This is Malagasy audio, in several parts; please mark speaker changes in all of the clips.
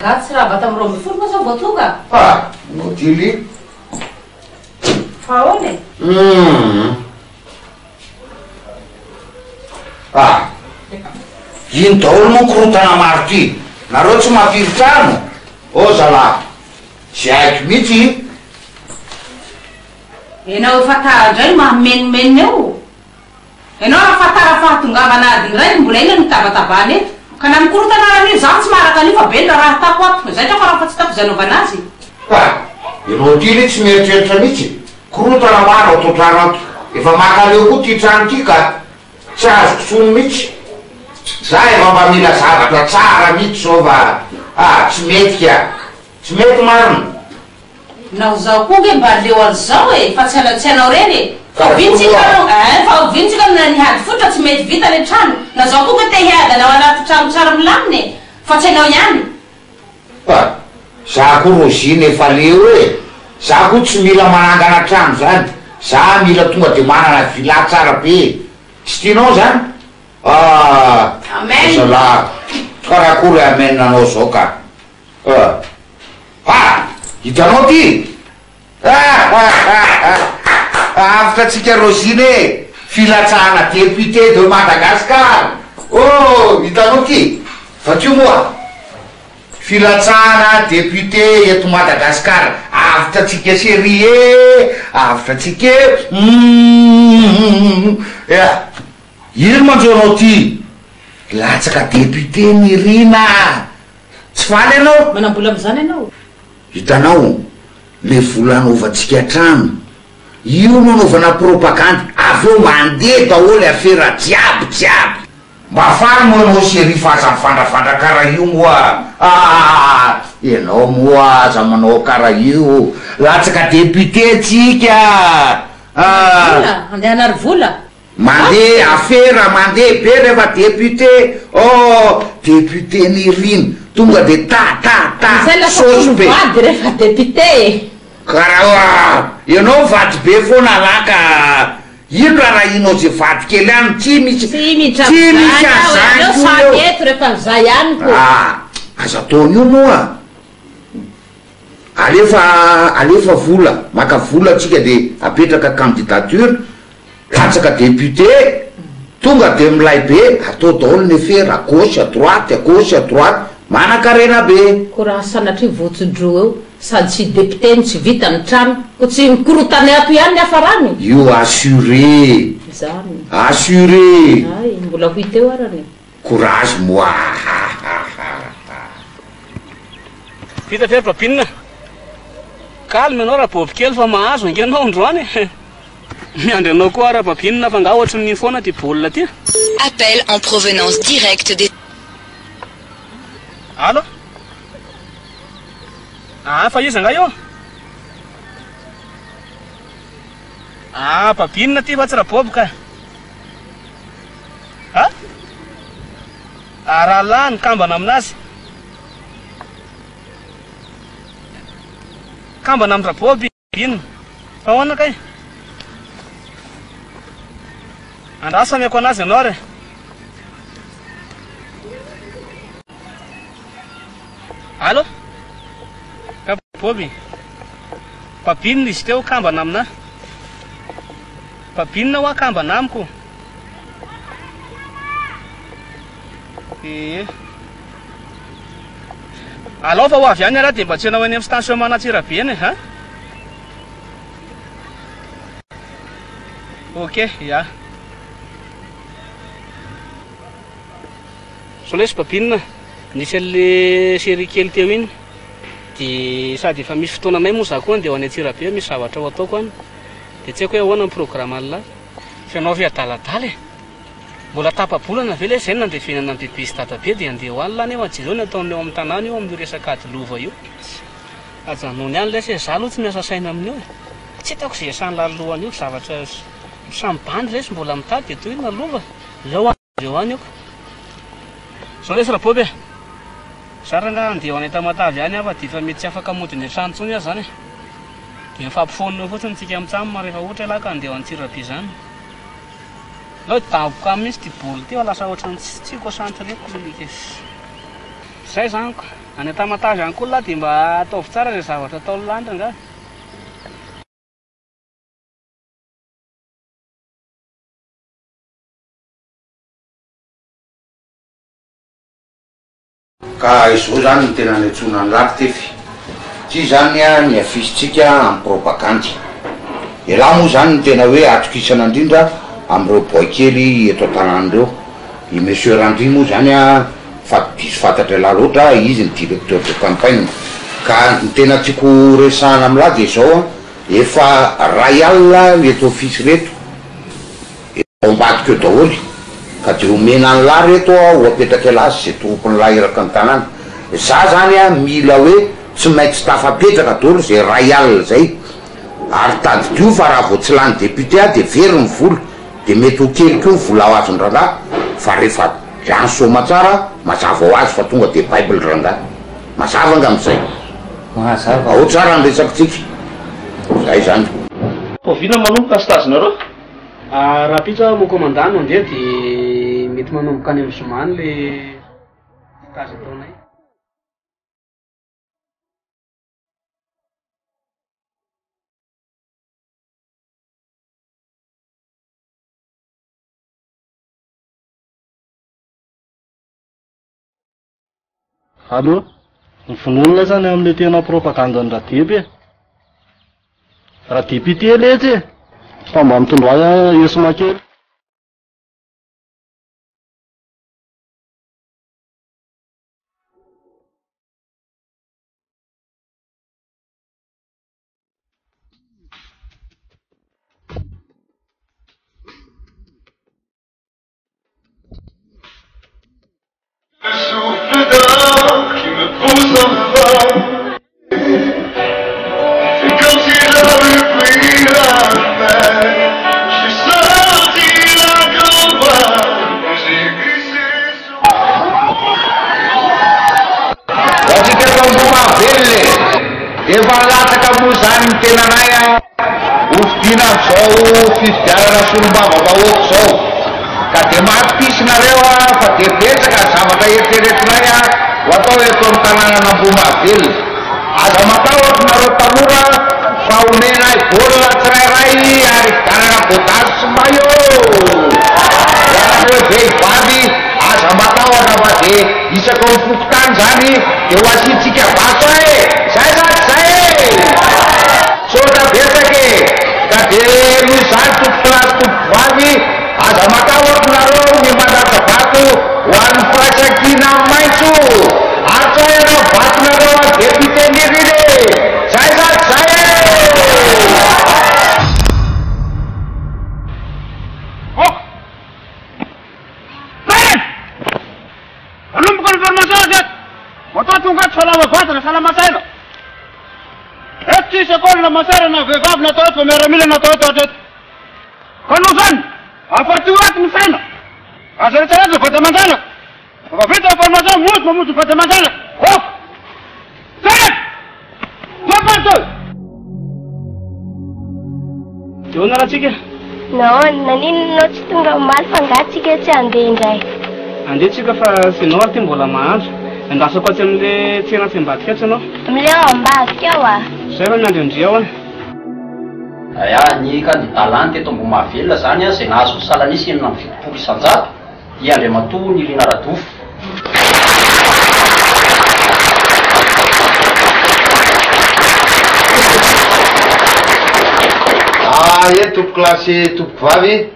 Speaker 1: Gatsy raha bata amin'ny roa folo sa voatoka.
Speaker 2: Notily.
Speaker 1: Fa ahoana e?
Speaker 2: Ino daholo moa korotana maro ty. Nareo tsy mafiry trano. Zalahy. Tsy haiko mihitsy.
Speaker 1: Ianao efa indray mahamenimeny eo. Ianao raha fatara fahatongavana adiny iray mbola ina nitabatabany eto. Ka na mikorotana an'io zaho tsy maraka an'io fa be na raha atako ato. Zay trako raha fa tsy tako zanaovana azy.
Speaker 2: Ianao tily tsy mieritreritra mihitsy. Korotana maro ato trano ato. Efa makaleo koa ty trano ty ka tsy azoko sono mihitsy. Za efa mba mila zavatra tsara mihitsy sao va tsy mety ka. Tsy mety marina.
Speaker 1: Nao zao koa ge mba leo an'izao e, fa tsy hainao reny e. Fa ovintsika na nihady fotra tsy mety vita le trano. Na zao koa ge te hiady anao anaty trano tsara milamine, fa tsy hainao ihany.
Speaker 2: Za koa Rosine efa leo e. Za koa tsy mila manangana trano zany. Za mila tonga de manana villa tsara be. Tsy tianao zany?
Speaker 1: Amen.
Speaker 2: Zalahy. Karakory amen nanao zao ka. Hitanao ty? Afitatsika Rosine, filatsahana député de Madagascar. Hitanao ty? Fatio moa? Filatsahana député eto Madagascar. Afitatsika serie, afitatsika ino manjonao ty? Latsaka député Nirina. Tsy faly anao?
Speaker 1: Manambola am'izany ianao?
Speaker 2: Hitanao, le vola anaovantsika trano, io nanaovana propagande, aveo mandeha daholo afera jiaby. Mafary moa anao sery faza mifandafandra kara io moa. Ianao moa aza manao kara io. Latsaka député tsika.
Speaker 1: Andeha hanary vola?
Speaker 2: Mandeha afera, mandeha be rehefa député. Député Nirina. Tonga de ta sosy be.
Speaker 1: Vady rehefa député.
Speaker 2: Karaha ianao vady be foana laka. Ino raha inao zay vady kely any tsy misy azany
Speaker 1: sady eto rehefa zay ihany ko.
Speaker 2: Aza ataon'io moa. Alefa vola, maka vola tsika de apetraka candidature, latsaka député, tonga de milay be, atao daholo ny fera, à gauche à droite, mana-karena be.
Speaker 1: Ko raha sanatria voatso-dro eo, sady tsy député tsy vita ny trano, ko tsy mikorotany ato ihany ny hafarany.
Speaker 2: Io assuré.
Speaker 1: Zany.
Speaker 2: Assuré.
Speaker 1: Ay, mbola ho teo arany.
Speaker 2: Courage moi.
Speaker 3: Vita fery papinina. Calme anao raha boby kely fa mahazo angenao androany. Miandry anao koa raha papinina fa nga ohatry ny foana ty baolina ty.
Speaker 4: Appel en provenance directe des...
Speaker 3: Allô? Fa iza nga io? Papinina ty fa tsy raha boby ka. Raha lany kambana aminazy. Kambana amin'ny raha boby inona? Fa ahoana kay? Andraso amiako anazy ianao re. Allô? Ka boby. Papinina izy teo kambana amina. Papinina hoa kambana amiko. Alao fa ho avy ihany raha dia mba tsy hanao eny amin'ny station Manatsirabe eny e, Ok, ya. Solesy papinina, nisy an'le série kely teo iny. Dia sady efa misy fotoananay moa za koa dia ho any Antsirabe misy zavatra ho ataoko any. Dia tsy haiko hoe ahoana ny programme an'la. Fa ianao adaladala e. Mbola tapa-bolana ve le zay nandevenana amin'ny bebe sy dadabe dia andeha ho any lany eo azy izao ny ataony eo amin'ny tanàna io amin'ny resaka ady lova io. Ajanony any le se za aloha tsy miasa saina amin'io e. Tsy hitako izay sany lalohany io zavatra samy bandy resy mbola mitady dia toy na lova. Zao andreo any io. Zao lesy raha boby e. Zara nga andeha ho any Tamatavy any afa dia efa mety tsy afaka mody ny trano intsony azy zany e. Dia mifampifonina fotsiny tsika mitsamma rehefa ohatra hoe laka andeha ho any Antsirabe zany. Lao daboka mihitsy ty boly ty lasa ohatrany tsy tiako centre reko. Zay zaniko any Tamatavy any koa lahy dia mba ataovy tsara izay zavatra atao lanitra nga.
Speaker 2: Ka izao zany ny tena niantsona ny lary tefy tsy zany a ny afisitsika amin'ny propagandy elahy moa zany ny tena hoe atokisana indrindra am'ireo boakely eto an-tanàn'ireo i monsieur Randry moa zany a diso fantatra lahy loatra izy ny directeur de campagne ka ny tena tiako resahana am'lahy de zao efa ray alina eto ofisy reto ao ambadika eo daholy ka de omena ny lahy reto ho apetraky elazy zay tompony lahy iraka ny tanàna za zany a mila hoe tsy maintsy tafapetraka daholo zay ray alina zay ary tadidio fa raha vao tsy lany député a de very ny vola de mety ho kely keo ny vola ho azony rangahy fa rehefa drano soma tsara mazava ho azy fa tonga de bible rangahy mazava nga am'izay
Speaker 5: mazava
Speaker 2: ao tsara ny resakytsika zay zany
Speaker 5: ovina manomboka stazinareo
Speaker 3: Raha pizza mo commandant mandeha dia mety manomboka any amin'ny zomany le stage ataonay.
Speaker 5: Allo, ny vononona zany amin'le tena propaganda ny radeby raha député letsy fa mba mitondro azy esoma kely.
Speaker 2: efa lataka moa zany ny tenanay a hovidina am'izao fividianana solom-bava-bahoaka zao ka de mampisinareo a fa de betsaka zavatra eritreretinay a ho atao eto amin'ny tanànan'Ambohimahavelona aza matahotra nareo tanora fa omenay baolina tsirairay ary fividianana bodary sy maillot anareo vehivavy aza matahotra fa de isaka ny fokotany zany de ho asitsika vaso e zay zany zay sotra betsaka e ka de noho izany tompoklazy tompovavy aza matahotra nareo ny mandatra vato ho an'ny firaisankina maitso atsahana vatonareo a député niriny zay zany zay
Speaker 6: Salamasena. Eti sekolah masara na vevab na toet pemeramila na toet toet. Kanusan, apa tuat musana? Asal cara tu pada masana. Apa kita informasi mus pada masana. Oh, set. Apa tu?
Speaker 3: Jangan nara cikir.
Speaker 7: No, nani not tunggal mal panggat cikir candi indai.
Speaker 3: Andi cikir fa sinor tim bola mas. Andasa ko am'le tsena fiambadika atsy anao?
Speaker 7: Am'le ao ambadika ao a.
Speaker 3: Zay fa miandry andria ao
Speaker 8: Aya, ny candidat teto Ambohimahavelona zany a zay nahazo salanisa enina amby fitopolo isan-jato i Andriamatoa Nirina Radofo.
Speaker 2: Eto tompoklazy tompovavy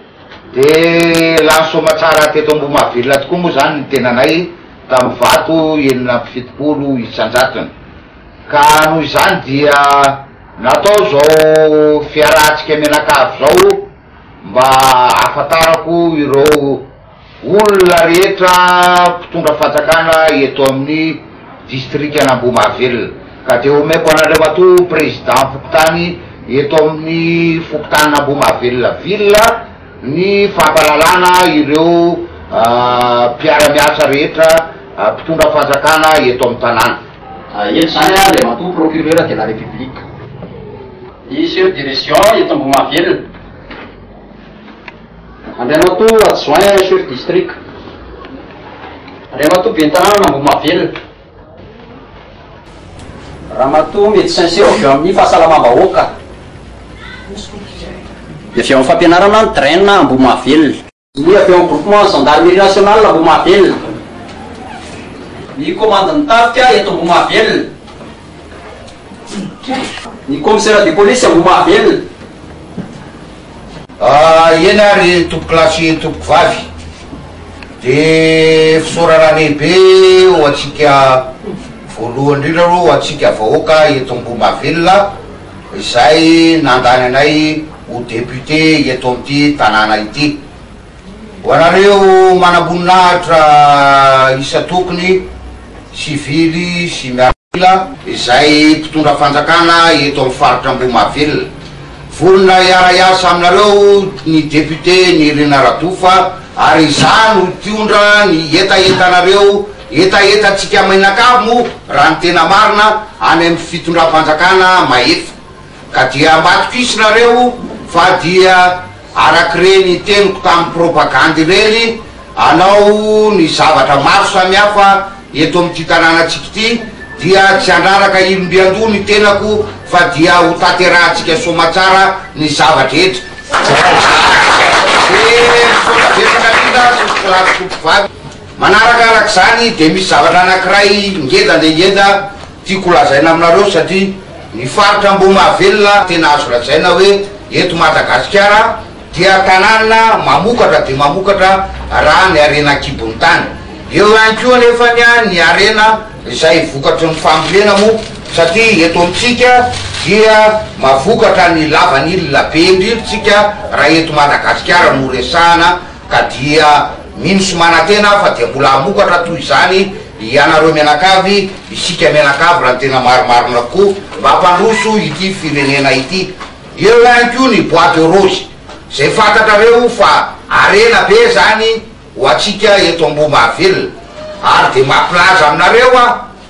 Speaker 2: de lansoma tsara teto Ambohimahavelona tokoa moa zany ny tenanay tamin'ny vato enina amby fitopolo isan-jatony ka noho izany dia natao zao fiarahantsika menakavy zao mba ahafantarako ireo olona rehetra mpitondra fanjakana eto amin'ny district an'Ambohimahavelona ka de omeko an'Andriamatoa président fokotany eto amin'ny fokotan'Ambohimahavelona ville ny fampalalana ireo mpiara-miasa rehetra mpitondra fanjakana eto amin'ny tanàna.
Speaker 8: Eto zany Andriamatoa procureur de la République. I chef de direction eto Ambohimahavelona. Andriamatoa adjoint chef district. Andriamatoa ben'ny tanàna Ambohimahavelona. Ramatoa médecin chirurgien amin'ny fahasalamam-bahoaka. Dia avy amin'ny fampianarana ny train Ambohimavelona. Ny avy amin'ny groupement gendarmerie nationale Ambohimavelona. Ny commandant tafika eto Ambohimavelona. Ny commissaire de police Ambohimavelona.
Speaker 2: Eny ary tompo klasy tompo vavy de fisorana lehibe ho atsika voalohany indrindra ro atsika vahoaka eto Ambohimavelona izay nandany anay ho député eto amin'ity tanàna ity. Ho anareo manamboninahitra isa tokony sivily sy miaramila izay mpitondra fanjakana eto amin'ny faritra Ambohimavelona. Volona iara-iasa aminareo ny député ny Irina Radofa ary izany ho tiondra ny etaetanareo etatsika Mainakamo raha ny tena marina any amin'ny fitondram-panjakana mahefa. Ka dia matokisy nareo fa dia arak'ireny teniko tamin'ny propagandy reny anao ny zavatra maro samihafa eto amin'ity tanànatsika ity dia tsy andraraka ilombiando ny tenako fa dia ho tanterahantsika somatsara ny zavatra etra. Manaraka zany de misy zavatra anankiray ngeda nde ngeda tiako lazaina aminareo satria ny faritra Ambohimavelona tena azo lazaina hoe eto Madagasikara dia tanàna mamokatra de mamokatra raha ny arena kibony tany. Eo ihany koa nefa ny arena izay vokatry ny fambolena moa satria eto amintsika dia mavokatra ny lavanilina be indrindratsika raha eto Madagasikara no resahana ka dia mino sy manantena fa dia mbola hamokatra toy izany ianareo mianakavy isika mianakavy raha tena maromarona koa mba hampandroso ity firenena ity. Eo ihany koa ny bois de rose zay fantatrareo fa arena be zany ho atsika eto Ambohimavelona ary de mampilaza aminareo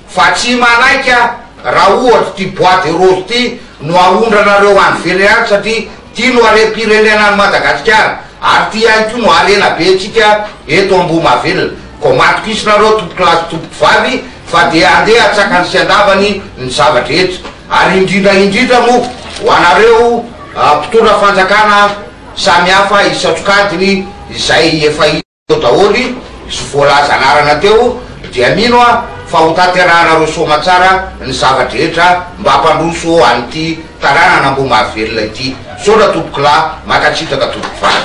Speaker 2: fa tsy manaika raha ohatra ty bois de rose ty no ahondranareo any vely any satria ty no arem-pirenena any Madagasikara ary ty ihany koa no arena be atsika eto Ambohimavelona. Ko matokisy nareo tompo klasy tompo vavy fa dia andeha atsakany sy andavany ny zavatra etra ary indrindra moa ho anareo mpitondra fanjakana samihafa isatsokadiny izay efa ito daholy sy voalaza anarana teo dia mino fa ho tanterahanareo somatsara ny zavatra etra mba hampandroso an'ity tanàna Ambohimavelona ity. Sora tompokila makatsitraka tompo vavy.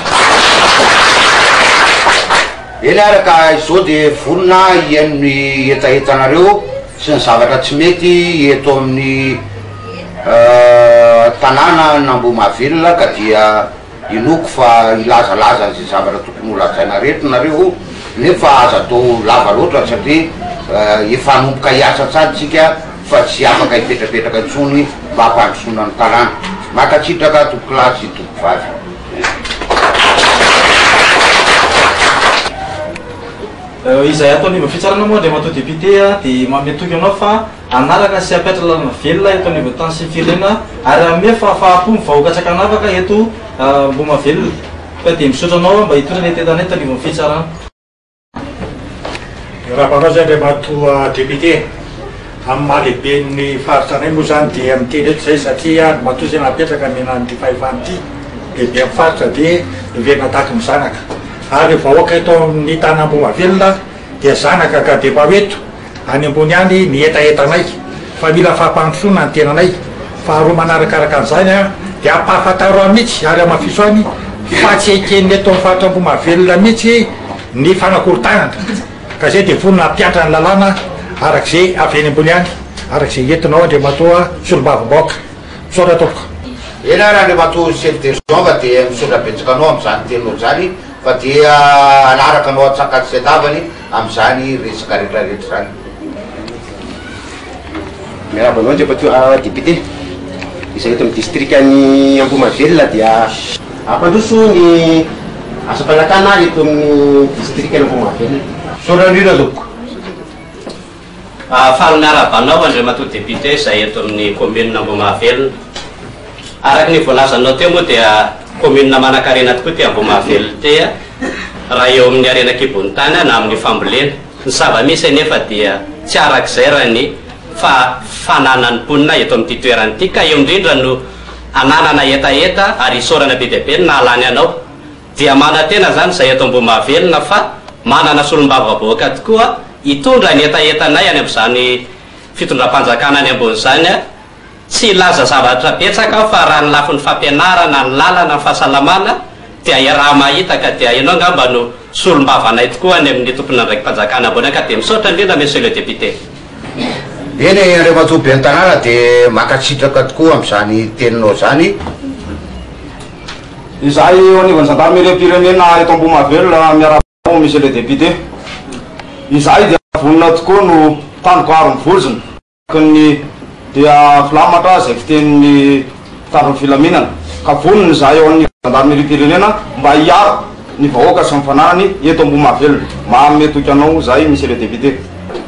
Speaker 2: Eny araka izao de vonona ian'ny etaetanareo sy ny zavatra tsy mety eto amin'ny tanàna Ambohimavelona ka dia inoko fa ilazalaza zay zavatra tokony ho lazaina rehetra nareo nefa aza atao lava loatra satria efa hanomboka hiasa tsady tsika fa tsy afaka hipetrapetraka intsony mba hampandrosona ny tanàna. Makatsitraka tompo kilasy tompo vavy.
Speaker 9: Izay ataon'iva fitsarana moa ndray matoa député dia mametoky anao fa anaraka sy apetra lalana velona eto aniva tany sy firena ary ame fa fahapo mivahoaka tsakanavaka eto Ambohimavelona fa dia misaotra anao mba hitondra ny tetana eto aniva fitsarana.
Speaker 6: Raha manao zay ndray matoa député amin'ny mahalehibe ny faritranay moa zany dia miteny eto zay satria matoa zay napetraka menan'ity fahefanyity lehibe amin'ny faritra dia verina tahaky mizanaka ary vahoaka eto amin'ny tany Ambohimavelona dia zanaka ka de mba hoeto any ambony any ny etaetanay fa mila fahampandrosoana ny tenanay. Faharoa manarakaraka an'izany dia ampahafantaro mihitsy ary amafiso any fa tsy eken'ny eto amin'ny faritra Ambohimavelona mihitsy ny fanakorontanana ka zay dia vonona ampiantra ny lalàna arak'izay avy eny ambony any arak'izay entinao andriamatoa solombavam-baoaka. Misaotra tompoko.
Speaker 2: Eny ary andriamatoa chef de région fa dia misaotra betsaka anao amin'izany teninao zany fa dia anaraka anao atsakany sy andavany amin'izany resaka rehetrarehetra zany.
Speaker 10: Miarahaba anao andriamatoa député izay eto amin'ny district any Ambohimavelona dia ampandroso ny asa-panjakana eto amin'ny district any Ambohimavelona.
Speaker 2: Misaotra indrindra tompoko.
Speaker 8: Faly miarabanao andriamatoa député izay eto amin'ny commune Ambohimavelona. Araky ny voalazanao teo moa dia commune manan-karena tokoa ty Ambohimavelona ty raha eo amin'ny arena kibony tany na amin'ny fambolena. Ny zava-misy nefa dia tsy arak'izay raha ny fa fananany mponina eto amin'ity toerany ity ka eo indrindra no ananana etaeta ary isorana be deabe naalany anao dia manantena zany zay eto Ambohimahavelona fa manana solom-bavaboaka tokoa hitondra ny etaetanay any amin'izany fitondram-panjakana any ambony zany a tsy laza zavatra betsaka fa raha ny lafiny fampianarana ny lalana ny fahasalamana dia raha mahita ka dia ianao ngamba no solom-bavanay tokoa any amin'ny tompona ndraiky mpanjakana ambony ka dia misaotra indrindra monsieur le député.
Speaker 2: Eny Andriamatoa ny tanàna dia makatsitraka tokoa amin'izany teninao zany.
Speaker 9: Izahay eo anivon'ny gendarmerie-pirenena eto Ambohimahavelona miarahaba monsieur le député. Izahay dia vonona tokoa no taniko aro mivolozona ny dia filamatra zay fitenin'ny fitafin'ny filaminana ka vonona izahay eo amin'ny gendarmerie-pirenena mba hiaro ny vahoaka sy mifanarany eto Ambohimahavelona. Mahametoky anao zahay monsieur le député.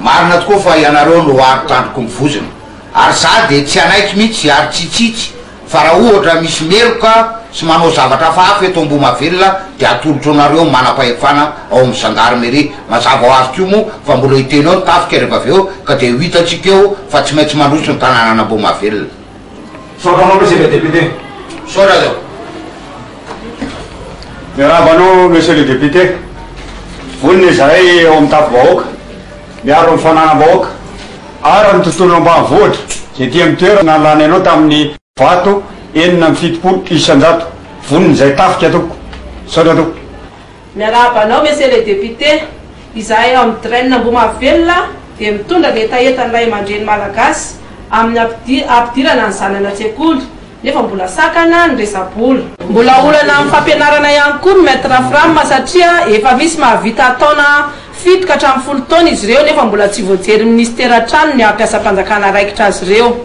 Speaker 2: Marina tokoa fa ianareo no aro tandroko mivozona ary za dia tsy anaiky mihitsy ary tsitsitsy fa raha ohatra misy meloka sy manao zavatra hafahafa eto Ambohimahavelona dia atolotro anareo manam-pahefana ao amin'ny gendarmerie. Mazava ho azy koa moa fa mbola hitenao ny tafika rehefa avy eo ka dia ho hitatsika eo fa tsy maintsy mandroso ny tanàna Ambohimahavelona.
Speaker 9: Saotra anao monsieur le député.
Speaker 2: Saotra zao.
Speaker 6: Miarabanao monsieur le député. Vonona izahay eo amin'ny tafi-bahoaka miaro ny fanana-bahoaka ary ny tontolo ambanivohitra zay ty amin'ny toerana nalany anao tamin'ny vato 770 isan-jato. Vonona izay tafika toko. Saotra toko.
Speaker 11: Miarabanao monsieur le député. Izahay ao amin'ny train Ambohimahavelona dia mitondra ny etaetan'ilay aman-dreny malagasy amin'ny ampidirana ny zanany an-tsekoly nefa mbola sakana ny resa-bola. Mbola olana amin'ny fampianarana ihany koa ny maître Frama satria efa misy mahavita taona 7 ka hatramin'ny 10 taona izy ireo nefa mbola tsy voajery ministera trano ny ampiasam-panjakana raikitra azy ireo.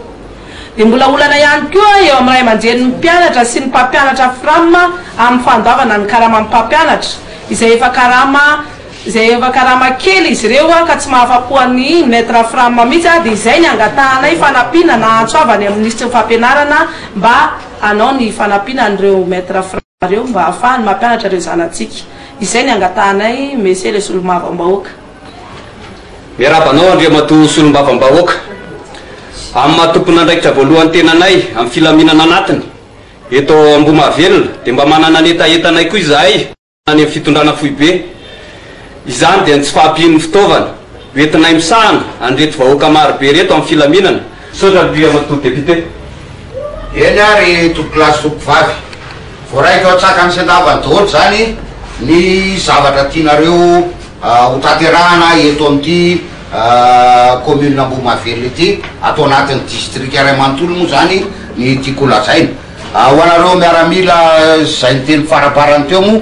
Speaker 11: Dia mbola olana ihany koa eo amin'ny ray aman-dreny ny mpianatra sy ny mpampianatra Frama amin'ny fandoavana ny karaman'ny mpampianatra izay efa karama kely izy ireo ka tsy mahafapoan'ny maître Frama mihitsy dia izay ny angatahanay fanampiana na antsoavany amin'ny ministra ny fampianarana mba hanao ny fanampiana an'ireo maître Frama ireo mba ahafahany mampianatra ireo zanatsika. Izay ny angatahanay monsieur le solombavam-bahoaka.
Speaker 8: Miarabanao Andriamatoa solombavam-bahoaka. Amin'ny matompona andraikitra voalohany tenanay amin'ny filaminana anatiny eto Ambohimahavelona dia mba manana ny etaetanay koa izahay any amin'ny fitondrana foibe. Izany dia tsy fahampian'ny fitaovana hoentinay misahana andreto vahoaka marobe reto amin'ny filaminana. Saotra Andriamatoa député.
Speaker 2: Eny ary tokolasy tokovavy vo raika atsakany sendavany daholo zany ny zavatra tianareo ho tanterahana eto amin'ity commune Ambohimahavelona ity atao anatin'ny district iray manontolo moa zany ny tiako lazaina. Ho anareo miaramila zay ny teny faraparany teo moa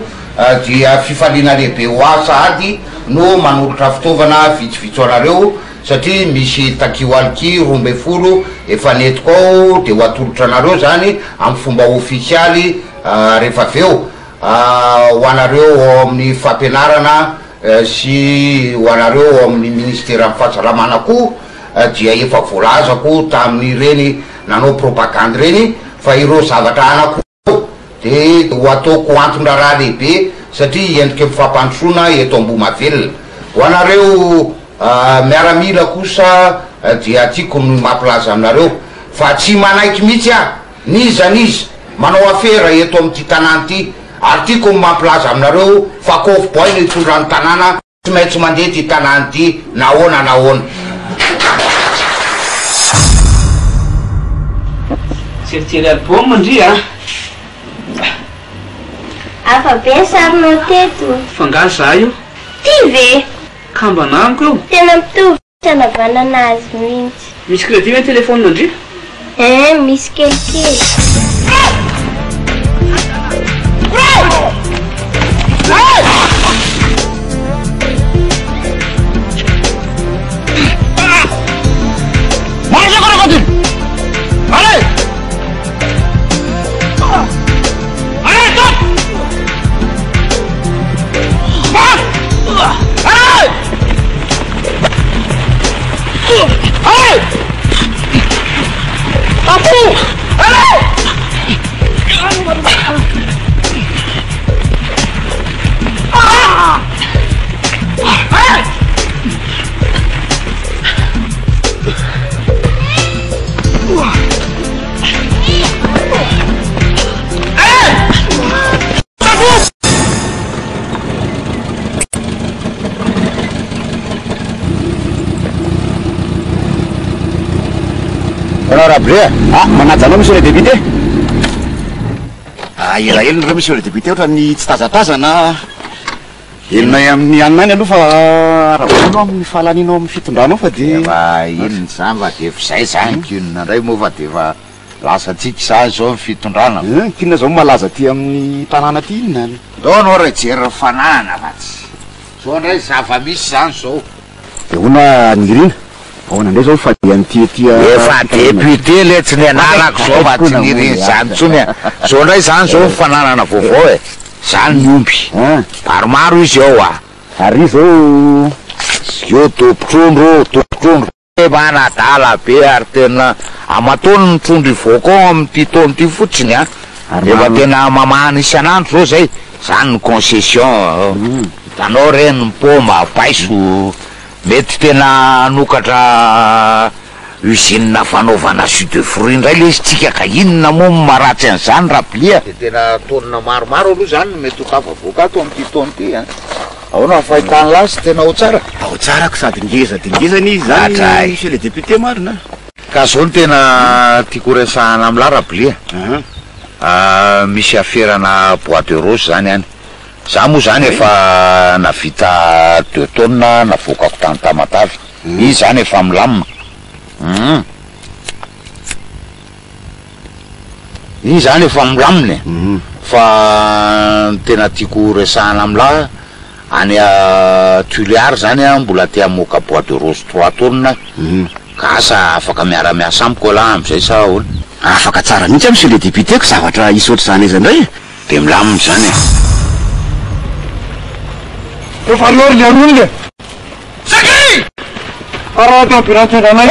Speaker 2: dia fifaliana lehibe ho azy sahady no manolotra fitaovana vitsivitsy anareo satria misy takio aliky 12 efa netiko ao dia ho atolotra anareo zany amin'ny fomba ofisialy rehefa avy eo ho anareo ao amin'ny fampianarana sy ho anareo ao amin'ny ministera amin'ny fahasalamana koa dia efa voalazako tamin'ireny nanao propagande reny fa ireo zavatra anako dia ho ataoko anton-draharaha lehibe satria endrika mifampandrosoana eto Ambohimahavelona. Ho anareo miaramila kosa dia tiako no mampilaza aminareo fa tsy manaiky mihitsy nizanizy manao afera eto amin'ity tanàna ity ary tiako mampilaza aminareo fa kofo boy no hitondra ny tanàna tsy maintsy mandeha ty tanàna ity nahoana nahoana.
Speaker 3: Tseritsiry album ndry
Speaker 7: Afa be sarinao teto.
Speaker 3: Fangaly za io.
Speaker 7: Ty ve?
Speaker 3: Kamba namiko io.
Speaker 7: Tena mitovy fanavanana azy mihitsy.
Speaker 3: Misy crédit hoe téléphone ndry?
Speaker 7: Misy kelikely.
Speaker 10: rahabe manajanao monsieur le député elaelany reo monsieur le député ohatra ny tsy tazatazana enonay amin'ny anina any aloha fa rahaanao amin'ny fahalanina amin'ny fitondranao fa de
Speaker 2: inony zany fa de fizay zany kinona ndray moa fa de fa lasa tsika zany zao ny fitondrana
Speaker 10: kinona zao malaza ty amin'ny tanàna ty inona
Speaker 2: ndao anao ray jery fanahana fa tsy zao ndray zava-misy zany zao
Speaker 10: de hoana nirina ahoana ndray zao fadian'tyatia
Speaker 2: efa député le tsy ny anarako zao fa tsy niriny zany tsony zao ndray zany zao fananana vaovao e zany miompy maromaro izy ao
Speaker 10: ary zao
Speaker 2: io tompotrondro manadala be ary tena amatony ny trondro ivoaka ao am'ty taony ty fotsiny efa tena mamahana isan'andro zao zay zany ny concession hitanao reny ny poma paiso mety tena anokatra usine fanaovana jus de fruit ndray le izy tsika ka inona moa maratsy an'izany raplia de tena taonina maromaro aloha zany no mety hokafavoaka ato am'ty taony ty ahoana fahitany lasy tena ao
Speaker 10: tsarako sady ngezany izy zany monsieur le député marina
Speaker 2: ka zao ny tena tiako resahana am'la raplia misy aferana bois de rose zany any za moa zany efa navita 2 tonnes navokako tany Tamatavy izy zany efa milamina izy zany efa milamina fa tena tiako resahana amla any Tuliary zany mbola te hamoaka bois de rose 3 tonnes ka asa afaka miara-miasa amiko la am'izay sa ahoana
Speaker 10: afaka tsara mihitsy monsieur le député ko zavatra isotry zany izy ndray
Speaker 2: de milamina zany
Speaker 6: efa lor le arony le Saki! Ara température anay.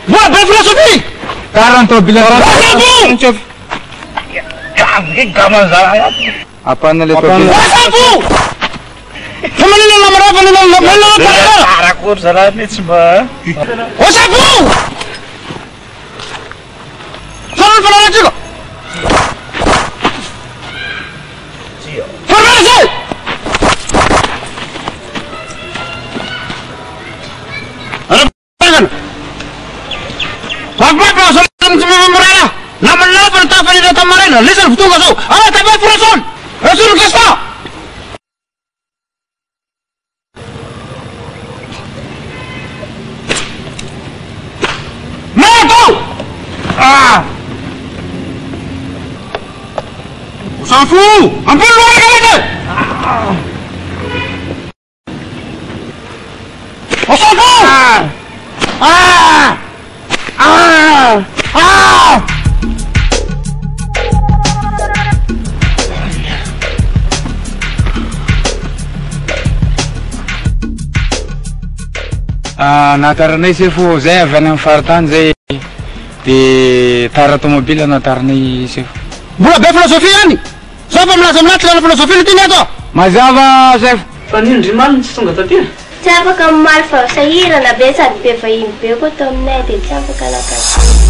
Speaker 6: Boa, bem filosofia! Karanto bilang Sabu! Gaman saya. Apa nale to? Sabu! Kamalina namara panila namala panila. Arakur sarani semua. Oh Sabu! Sabu panila juga. Formasi! Apa soalnya semua mereka? Nama apa tak pada datang mereka? Lihat betul kau? Ah, tak apa Frozen. Rasul Krista. Mana? Ah. Safu, ampun luar kali. Oh Safu. Ah. Ah! Ah! Nataranay sefo zay avy any amin'ny faritany zay de tara tomobile nataranay sefo. Mbola be filosofia any. Sao fa milaza amin'aty lana filosofia ty ato. Mazava sefo.
Speaker 3: Fa nindrimany tsy tonga taty.
Speaker 7: Tsy afaka mamaly fa sahirana be sady be vahiny be koa tao aminay de tsy afaka nakatỳ.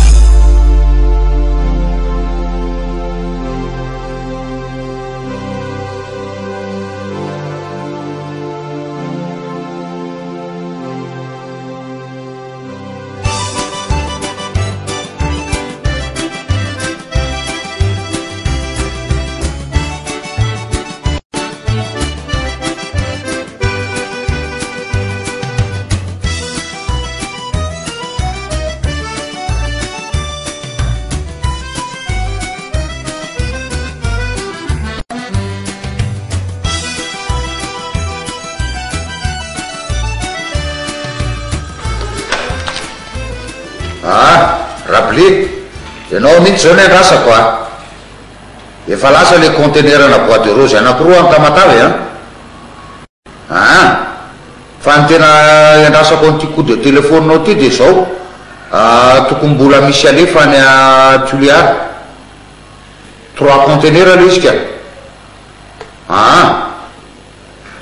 Speaker 2: Rappelé, ianao mihitsy zao ny andrasako efa lasa le conteneur na bois de rose anankiroa amin'ny Tamatavy fa ny tena andrasako an'ty coup de téléphone-nao ty de zao tokony mbola misy alefa ny Tuliary 3 conteneur le izy ka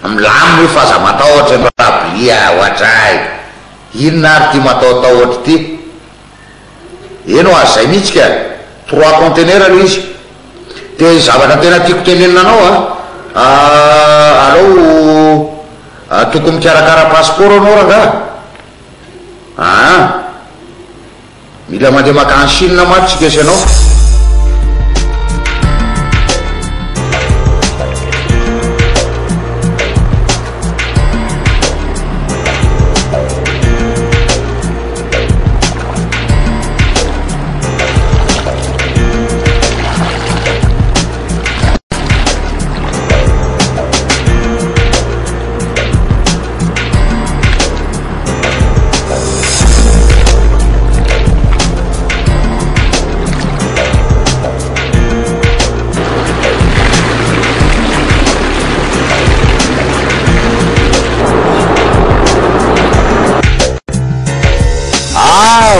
Speaker 2: milaminy fa aza matahotra ny Rappelé ohatray inona ary ty matahotahotra ty eno azay mihitsy ka 3 conteneur le izy de zavatra tena tiako tenenina anao alao tokony mikarakara passeport anao raha mila mandeha makany Chine matsika sy anao.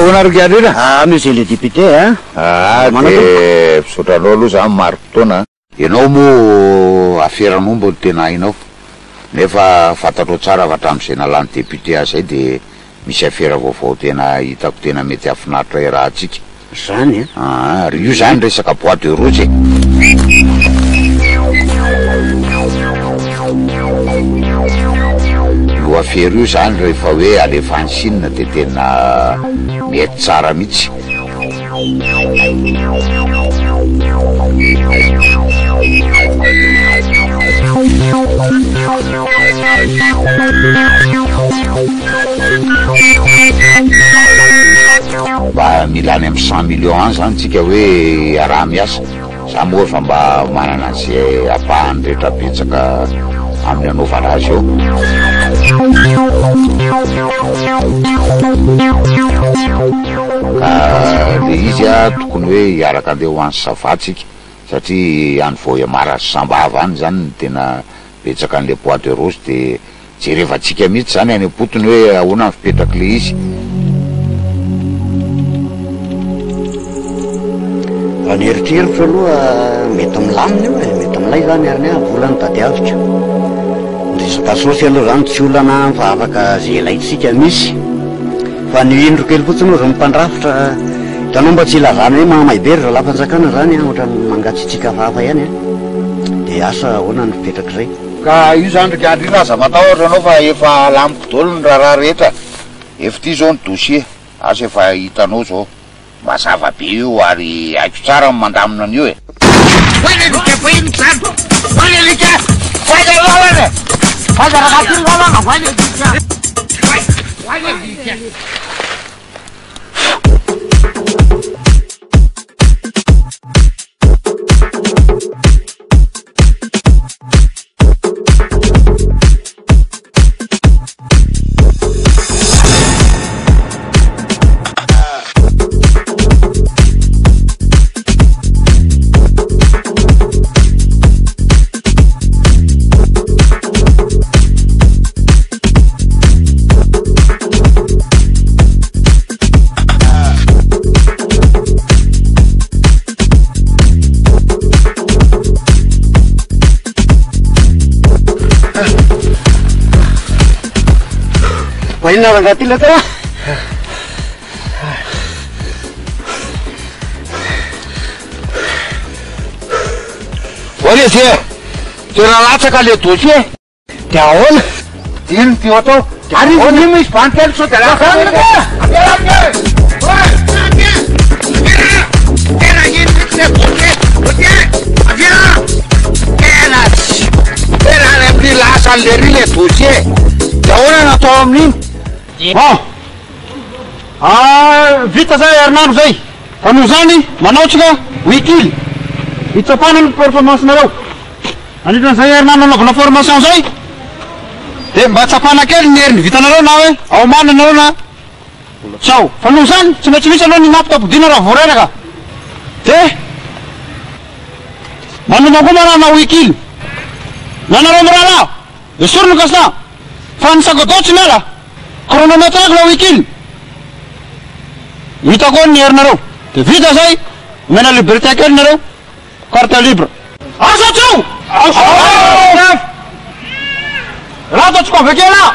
Speaker 2: Onargarira
Speaker 10: monsieur le député
Speaker 2: de pisotranao aloha zany maro fotoana ianao moa aferanao mbo tena hainao nefa fantatrao tsara fa hatramin'izay nalany député azy zay de misy afera vaovao tena hitako tena mety afinaritra rahantsika
Speaker 10: zany
Speaker 2: io zany resaka bois de rose io afera io zany rehefa hoe alefany Chine de tena mety tsara mihitsy. Mba milany amin'ny 100 millions any zany tsika hoe araha miasa za moa fa mba manana an'izay apahany rehetra betsaka amin'ny anaovana azy eo. Ka le izy tokony hoe hiaraka andeha ho any savatsika satria any Voyamara sy Sambava any zany tena betsaka an'le bois de rose de jerevantsika mihitsy zany any am-potony hoe ahoana mipetraky le izy.
Speaker 10: Raha ny eritreritra aloha mety milamina io mety milay zany ariny volany tadiavitra resaka sosy aloha zany tsy olana fa afaka zay ilaitsika misy fa ny indro kely fotsiny ozy mipandrafitra hitanao mba tsy ilazana hoe mahamaibery raha lafanjakana zany ohatrany mangatsitsika hafahafa ihany de asa ahoana ny fipetraky zay.
Speaker 2: Ka io zany ndraiky andry raza matahotra anao fa efa lamiko daholo ny raharaha rehetra efa ty zao ny dossier asa efa hitanao zao mazava be io ary aiko tsara mandamina an'io e.
Speaker 10: Inona raha ty letera?
Speaker 2: Oye zay tena latsaka le dossier de ahoana ino ty atao ary izy misy bankely sao de tena lasa le ry le dossier de ahoana natao amin'iny.
Speaker 6: Bon, vita zay herinandro zay fa noho zany manaotsika wikily hitsapana ny performance-nareo anitran'izay herinandro anaovana formation zay de mba tsapana kely ny heriny vitanareo na hoe ao mana nareo na tsao fa noho zany tsy maintsy misy aloha ny nampitapodina raha voareraka de manoma koa manana wikily nanareo mirahalaha de sorno gastin fa ny sagodao tsy miala chronomètre la wikily hitako ny herinareo de vita zay mena liberté kely nareo carte libre asa tsao raha ataotsika avekela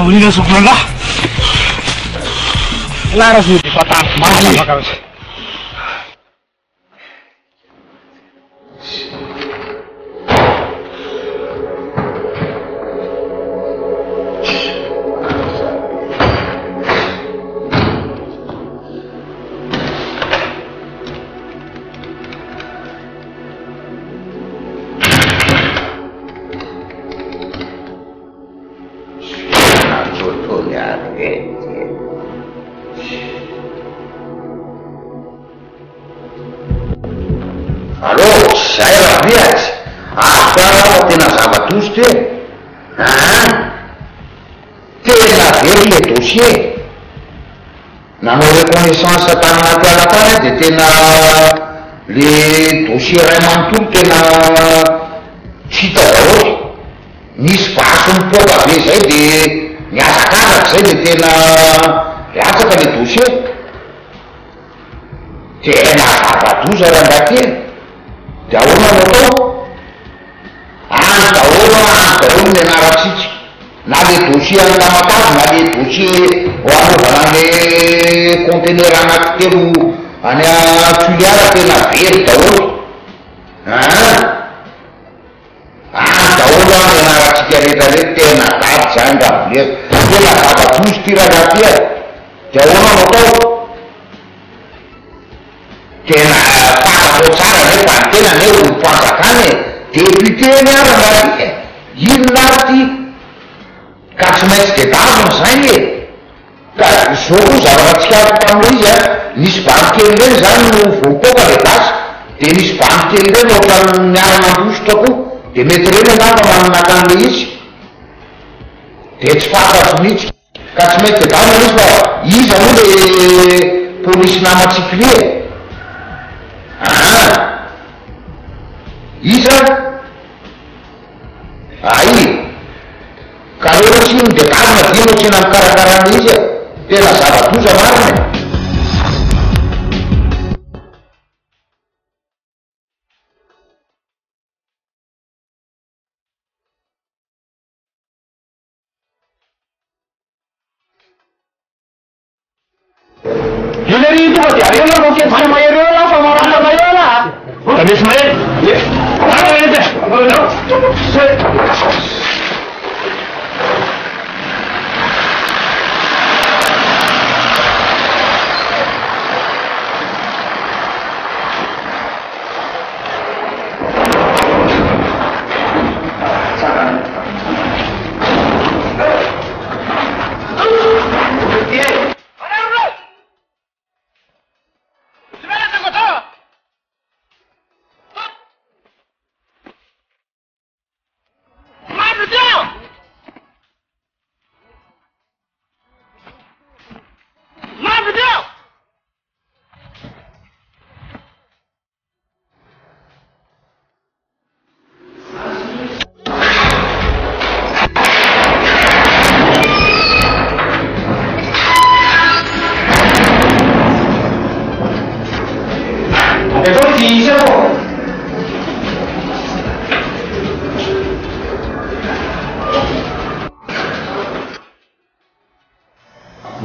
Speaker 6: Ulina sokona Lara sih di kota mana bakal
Speaker 2: nanao reconnaissance tananaty alapana de tena le dossier ray manontolo tena tsy hita daholy nisy vaso mipoka be zay de miazakazaka zay de tena latsaka le dossier tena zava-doza raha ndatena de ahoana no atao any daholo ny anaratsitsy na le dossier any Tamatave na le dossier hoanaovana le conteneur anaky telo any Tuliara tena very daholo any daholo any anaratsika rehetrarehetra tena dady zany raha tena zava-dozy ty raha naty de ahoana no atao tena fantatro tsara nefa ny tena ne olo mpanjakany député ny aranaty inona ty ka tsy maintsy de daviny zany ka zao koa zavaratsika tamin'le izy nisy bankely reny zany no voapoka le gasy de nisy bankely reny ohatra miarana ambositra koa de mety reny angamba manonaka an'le izy de tsy fantatro mihitsy ka tsy maintsy de daviny izy fa izy aloha le polisy namatsikilie iza ay ka rehefa tsy ino de davina dino tsena mikarakarana izy tena zava-doza marina
Speaker 6: Ileri itu pasti ada yang mungkin saya mayor lah sama orang mayor lah. Tapi sebenarnya, apa itu?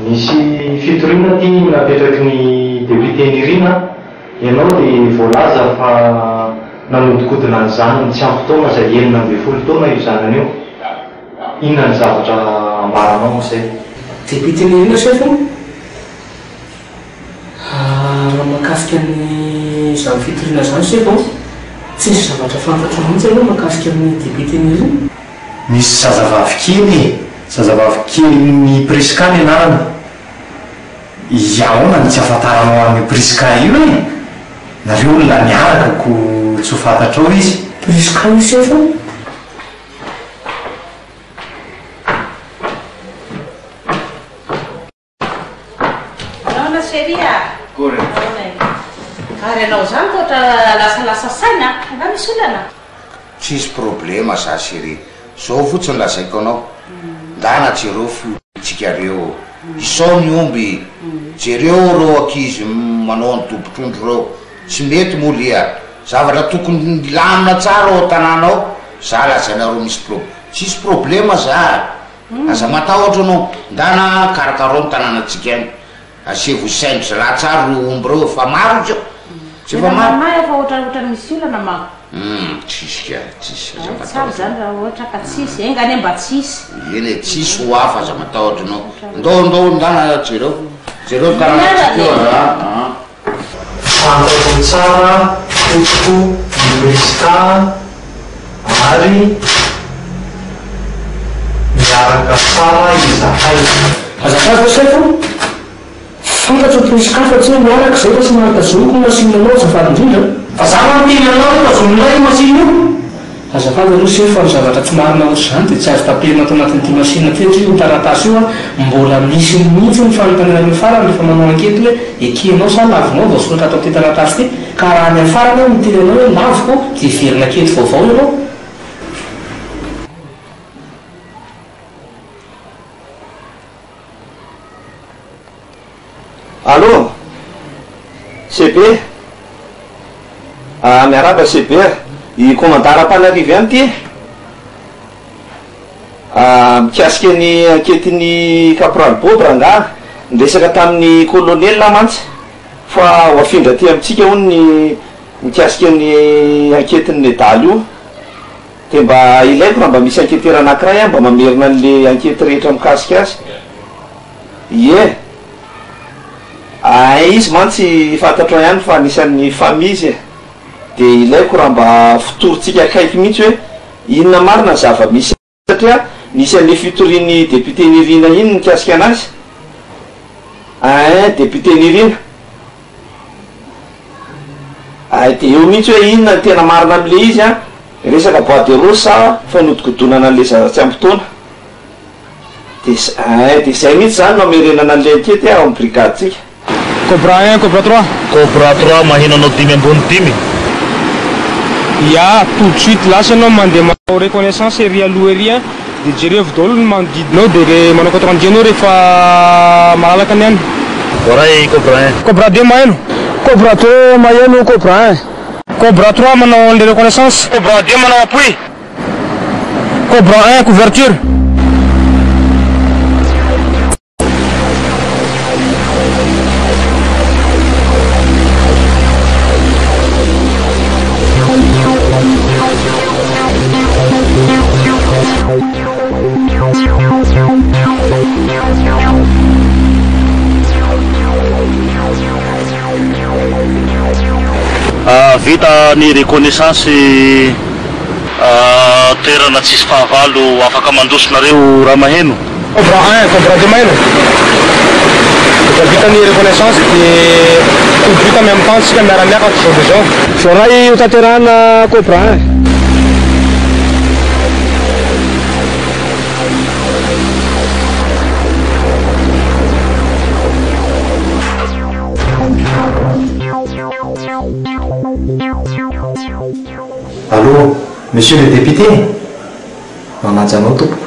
Speaker 9: Misy fitorina ty napetraky ny député Nirina ianao de voalaza fa nanodikodina ny zanany tsy ampy taona zay 19 taona io zanany io. Inona ny zavatra ambaranao zay?
Speaker 3: Député Nirina sefa raha mahakasika ny zany fitorina zany sefa tsy misy zavatra fantatra mihitsy aloha mahakasika amin'ny député Nirina.
Speaker 9: Misy zazavavy kely ny Priska ny anarana. Iaona ny tsy afantaranao amin'ny Priska io e? Nareo olona niaraka ko tsy ho fantatrao izy.
Speaker 3: Priska io sefa?
Speaker 1: Naona seria? Kore. Ary anao zany toatra lasalasa saina, nga misy olana?
Speaker 2: Tsisy problema za chérie, zao fotsiny lazaiko anao ndana jereo fiotsika reo isao ny omby jereo reo akizy manao ny dobotrondro reo tsy mety molia zavatra tokony lamina tsara ao tanànao za lazainareo misy tsisy problema za aza matahotra anao ndana karakaro ny tanànatsika any asevo saindry raha tsara ro omby reo fa maro izy tsy fa maro
Speaker 1: efa ohatraohatra misy olana ma
Speaker 2: tsisy
Speaker 1: tsara zany raha ohatra ka tsisy engany mba tsisy
Speaker 2: eny e tsisy ho hafa aza matahotra anao ndao ndana jereo tanànatsika
Speaker 9: fantako tsara fotoko miresika ary miaraka tsara izahay
Speaker 5: azafady sefo fantatro toisikafa tsy hoe miaraka zay fa tsy mahatazoko masinanao azafady indrindra fa za mantinanao tazononay masina io azafady aloha sefa ny zavatra tsy marina ohatry zany dia tsy azo tapelina ato anatin'ity masina tetry io taratasy io a mbola misy mihitsy ny fanontanianany farany rehefa manao ankety hoe ekenao sa lavinao vao soratra atao ty taratasy ty ka raha ny afarany ao miteny anao hoe laviko dia verina kety vaovao ianao
Speaker 12: Allô CB miaraba CB i commandara-panarivo any ty mikasika ny anketiny caporal Bob ranga niresaka tamin'ny colonel mantsy fa hoafindra ty amitsika hony ny mikasika ny anketiny medaly io de mba ilaiko raha mba misy anketera anankiray a mba mamerina an'le ankety rehetra mikasika azy ie izy mantsy fantatro ihany fa anisan'ny famille izy de ilaiko raha mba fitorytsika akaiky mihitsy hoe inona marina zava-misy satria nisy an'le fitoriany député Nirina iny nikasika anazy député Nirina de eo mihitsy hoe inona tena marina am'le izy a resaka bois de rose sa fanodikodonana an'le zavatsy ampotona de zay mihitsy zany no amerenana an'le ankety ao amin'ny brigade tsika
Speaker 6: Cobra 1, Cobra 3.
Speaker 5: Cobra 3 maheno anao 5 ambony 5.
Speaker 6: Ya, tout de suite là c'est non mandeha manao reconnaissance ery aloha ery a de jereo daholo ny manodidinao de manao compte rendu anao rehefa malalaka ny any.
Speaker 5: Voray Cobra 1.
Speaker 6: Cobra 2 maheno. Cobra 2 maheno Cobra 1. Cobra 3 manao les reconnaissance. Cobra 2 manao appui. Cobra 1 couverture.
Speaker 5: Vita ny reconnaissance toerana tsisy fahavalo afaka mandrosonareo raha maheno.
Speaker 6: Cobra 1, Cobra 2 maheno. Vita ny reconnaissance de tout vita en même temps tsika miaramiaka zao de zao. Soray ho tanterahana Cobra 1.
Speaker 9: Allô, monsieur le député manaja anao tompoko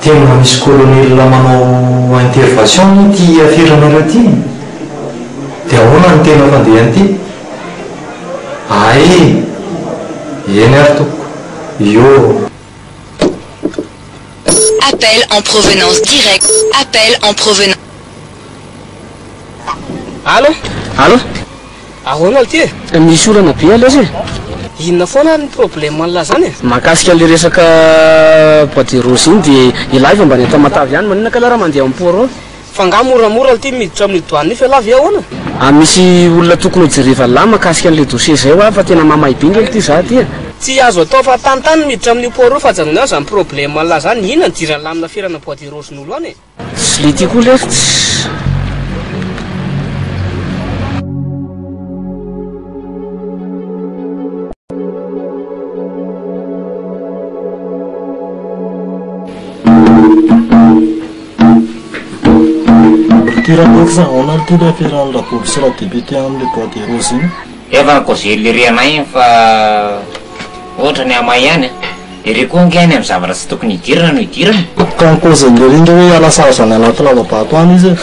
Speaker 9: tena misy colonel manao intervention ty afiranareo ty de ahoana ny tena fandehany ty eny ary tompoko yo.
Speaker 4: Appel en provenance directe. Appel en provenance.
Speaker 3: Allô?
Speaker 5: Allô?
Speaker 3: Ahoana ty?
Speaker 5: Misy olana be alezy.
Speaker 3: Inona foana ny problème an'la zany e?
Speaker 5: Mahakasika le resaka bois de rose iny de ilay mba ny atao matavy ihany maninona ka raha mandeha amin'ny port
Speaker 3: fa nga moramora ty miditra amin'ny douane fa lavy ahoana?
Speaker 5: Misy olona tokony ho jereva lahy mahakasika an'le dossier zay ho fa tena mamaybinga ty za ty.
Speaker 3: Tsy azo atao fa tantany miditra amin'ny port fa janona zany problème an'la zany inona dirany lamina ferana bois de rose n'olo any e?
Speaker 5: Tsy le tiako le
Speaker 13: Tiraboxa on a le temps de faire un rapport sur la député en le bois de rose.
Speaker 14: Efa ko zelirenay fa ohatra ny amayany ire koa ngany amin'ny zavatra tsy tokony hidirana no hidirana.
Speaker 13: Kanko zellerindra hoe alasazana anaty lavabato any izy.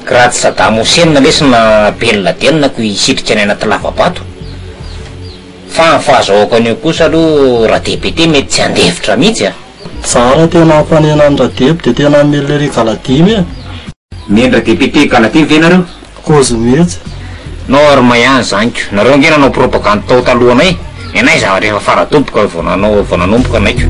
Speaker 14: Kraty Saddam Hussein lesina belona denina ko hisitrika any anaty lavabato. Fa fahazahoako an'io kosa aloha raha député mety tsy andefitra mihitsy a.
Speaker 13: Tsara tena ampanena ny radeby dia tena melery galadimy e.
Speaker 14: Mendra député galadimy ve nareo?
Speaker 13: Kozy mihitsy.
Speaker 14: Norma ihany zaniko. Nareo nge nanao propagande tao talohanay. Enay zavatra efa faratompoka vao nanomboka naiko.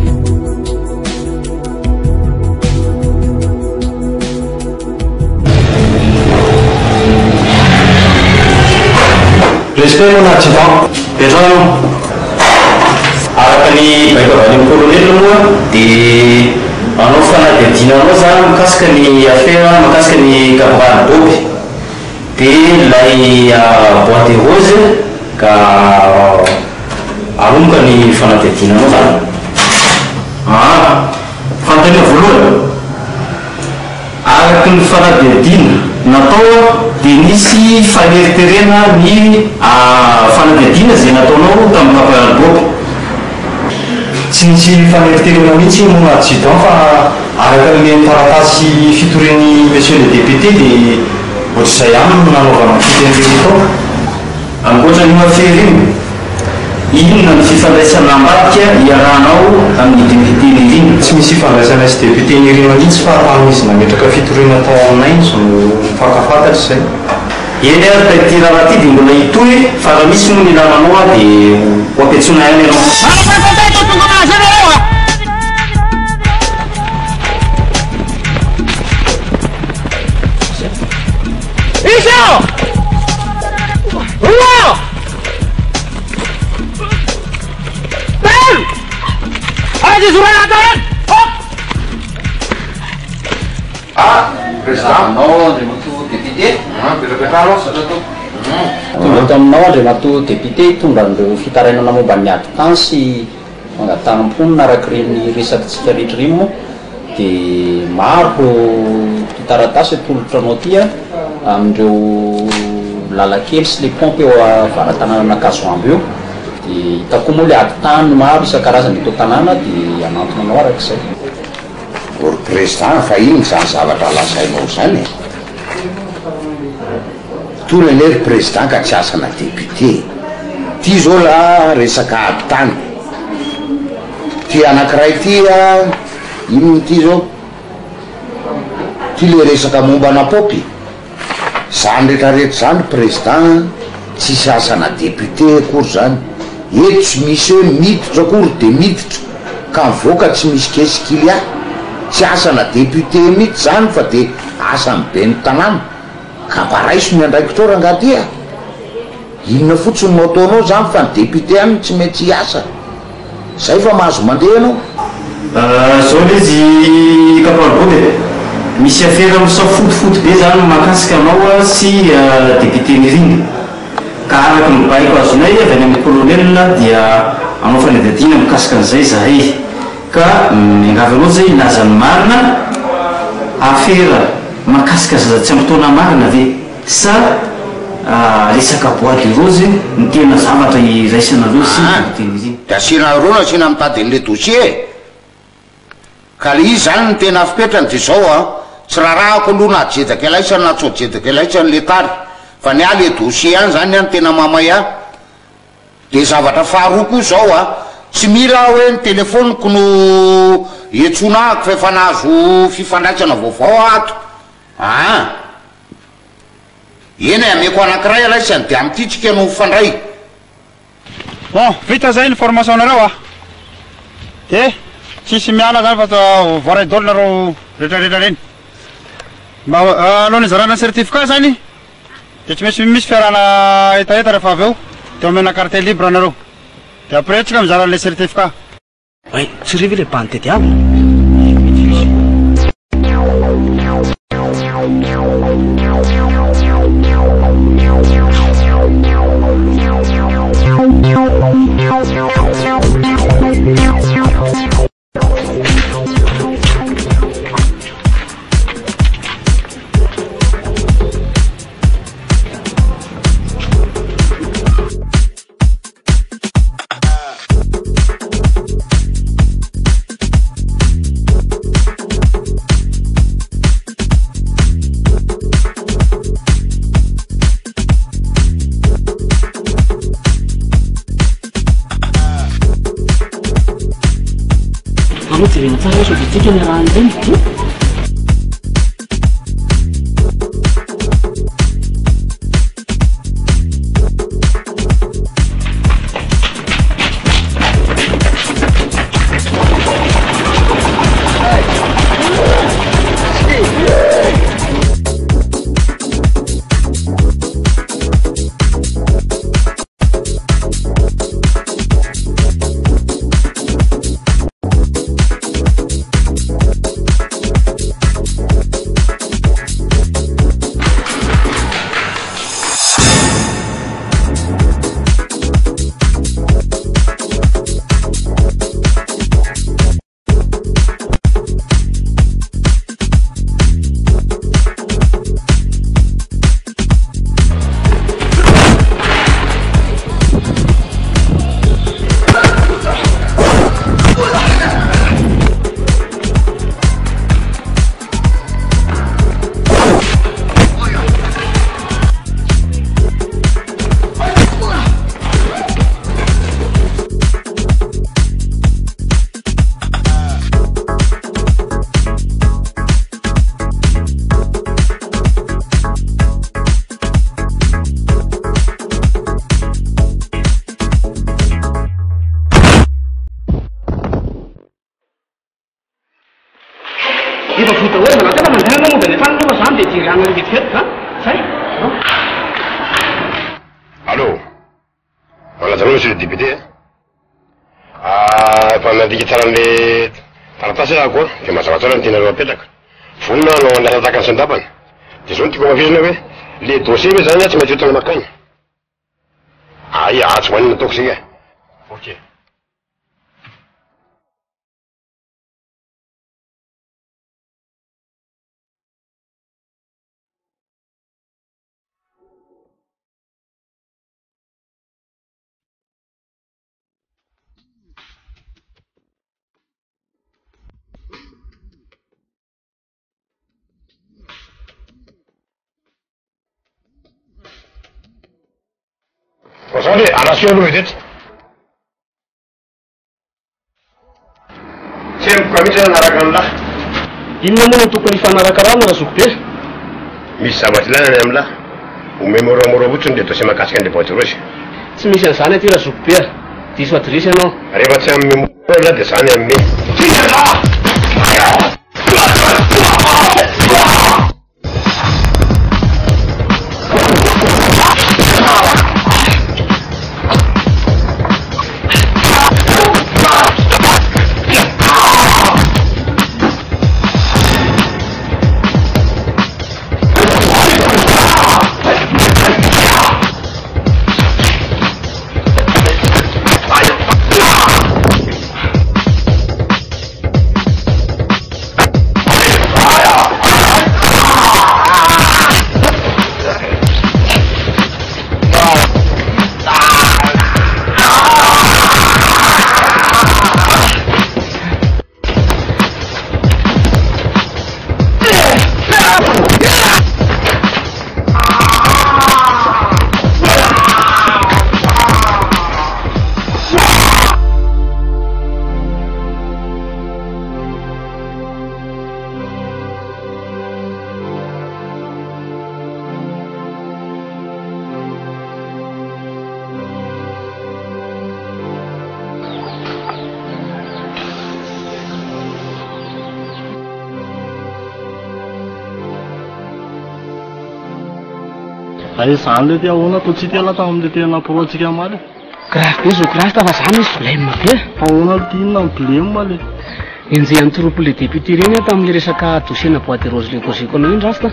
Speaker 9: Respect mon adjudant. Petrano. Araka ny baikavalin'ny colonel moa dia anao fanadihadiananao zany mikasika ny affaire makasika ny caporal Bob dia ilay boîte de rose ka aromboka ny fanadihadiananao zany. Fanontaniana voalohany araky ny fanadihadiana natao dia nisy faneriterena ny fanadihadiana zay nataonao tamin'ny caporal Bob. Tsy nisy faneriterena mihitsy mona adjudant fa araka ny taratasy fitorian'ny monsieur le député dia ohatr'izay ihany no nanaovana fitenireny tao. Ankoatra ny affaire inona ny fifandraisana ambadika iarahanao amin'ny député nirina? Tsy misy fifandraisana sy député nirina mihitsy fa tamin'izy nametraka fitoriana tao aminay zao mifankafantatra izay. Eny ary ty raha ty dia mbola hitohy fa raha misy moa ny lamanao dia ho ampiatsona ihany ianao.
Speaker 15: Tonga taminao Andriamatoa député tonga an'ireo fitarainana momba ny adikany sy fangatanam-ponina araky resakintsika rehetra reny moa dia maro taratasy atolotranao ty amin'ireo lalakely sy le pompe eo avaran-tanàna Nakazoambo eo dia hitako moa le aditany maro isan-karazany eto tanàna dia anatonanao arak'izay.
Speaker 2: Or président fa iny zany zavatra lasainao zany tona lery président ka tsy asana député ty zao la resaka aditany ty anankiray ty inony ty zao ty le resaka mombana popy zany rehetrarehetra zany président tsisy asana député akory zany eto tsy misy hoe miditra akory de miditra ka mivoaka tsy misy kesikilya tsy asana député mihitsy zany fa de asany be ny tanàna ka mba raisony andraikitao rangaty inona fotsiny no ataonao zany fa ny député any tsy mety hiasa zay fa mahazo mandeha anao.
Speaker 9: Zao le izy caporal Bob misy affaire misafotofoto be zany makasika anao sy député nirina ka araky ny baiko azonay avy any amin'ny colonel dia anao fanadihadiana mikasika an'izay zahay ka miangavy anao zay lazany marina affaire makasika tsy ampitoana marina ve sa resaka boîte de rose ny tena zavatra iraisanareo sy député nirina.
Speaker 2: Da asianareo nasiana mitady an'le dossier ka le izy zany ny tena afipetrany de zao tsy rarahako aloha na jedaka elaisany na tso jedaka elaisany le tary fa ny le dossier any zany any tena mamay de zavatra faharoa koa zao tsy mila hoe ny telefoniko no etsona ako fa efa nahazo fifandraisana vaovao ato eny ameko anankiray alaisany de am'tytsika no fandray.
Speaker 6: Bon, vita zay ny formation nareo de tsisy miala zany fa voaray dolo nareo rehetrarehetra reny mba alohan'ny zarana certificat zany de tsy misy fiarana etaeta rehefa avy eo de omena carte libre anareo de après tsika mizara an'le certificat.
Speaker 5: Tsy rivy le bantety aby. jerena tsara sao dia tsika ny raha an'izay
Speaker 16: Allô? Voilà, monsieur le député. Pendant que tu as taratasy raha koa dia mazavatsara ny tianareo apetraka vonona no andratataka ny sandapana dia zao no tiako mavizina hoe le dossier hoe zany tsy maintsy hoentana makany tsy hoanina ataoko zay ok. Sorry, anasio aloha eteto. Sempoka mihitsy nanaraka amin'lahy.
Speaker 3: Inona moa no tokony hifanaraka rano raha zoky be?
Speaker 16: Misy zavatra ilana any amin'lahy. Omeny moramora ohatsiny dia dossier mahakasika an'ilay boîte rose.
Speaker 3: Tsy misy an'izany aty raha zoky be. Diso adresy ianao.
Speaker 16: Rehefa tsy amin'ny memoralah dia zany amin'ny
Speaker 13: izany le tia ahoana atao tsy tela tamin'le tena poroantsika maly
Speaker 3: grave be zokrasta fa zany izy blème be
Speaker 13: ahoana le tinona ny blème le
Speaker 3: enjehan'ny troupe le député reny tamin'le resaka dossier na boîte rose le koziko anao iny rasta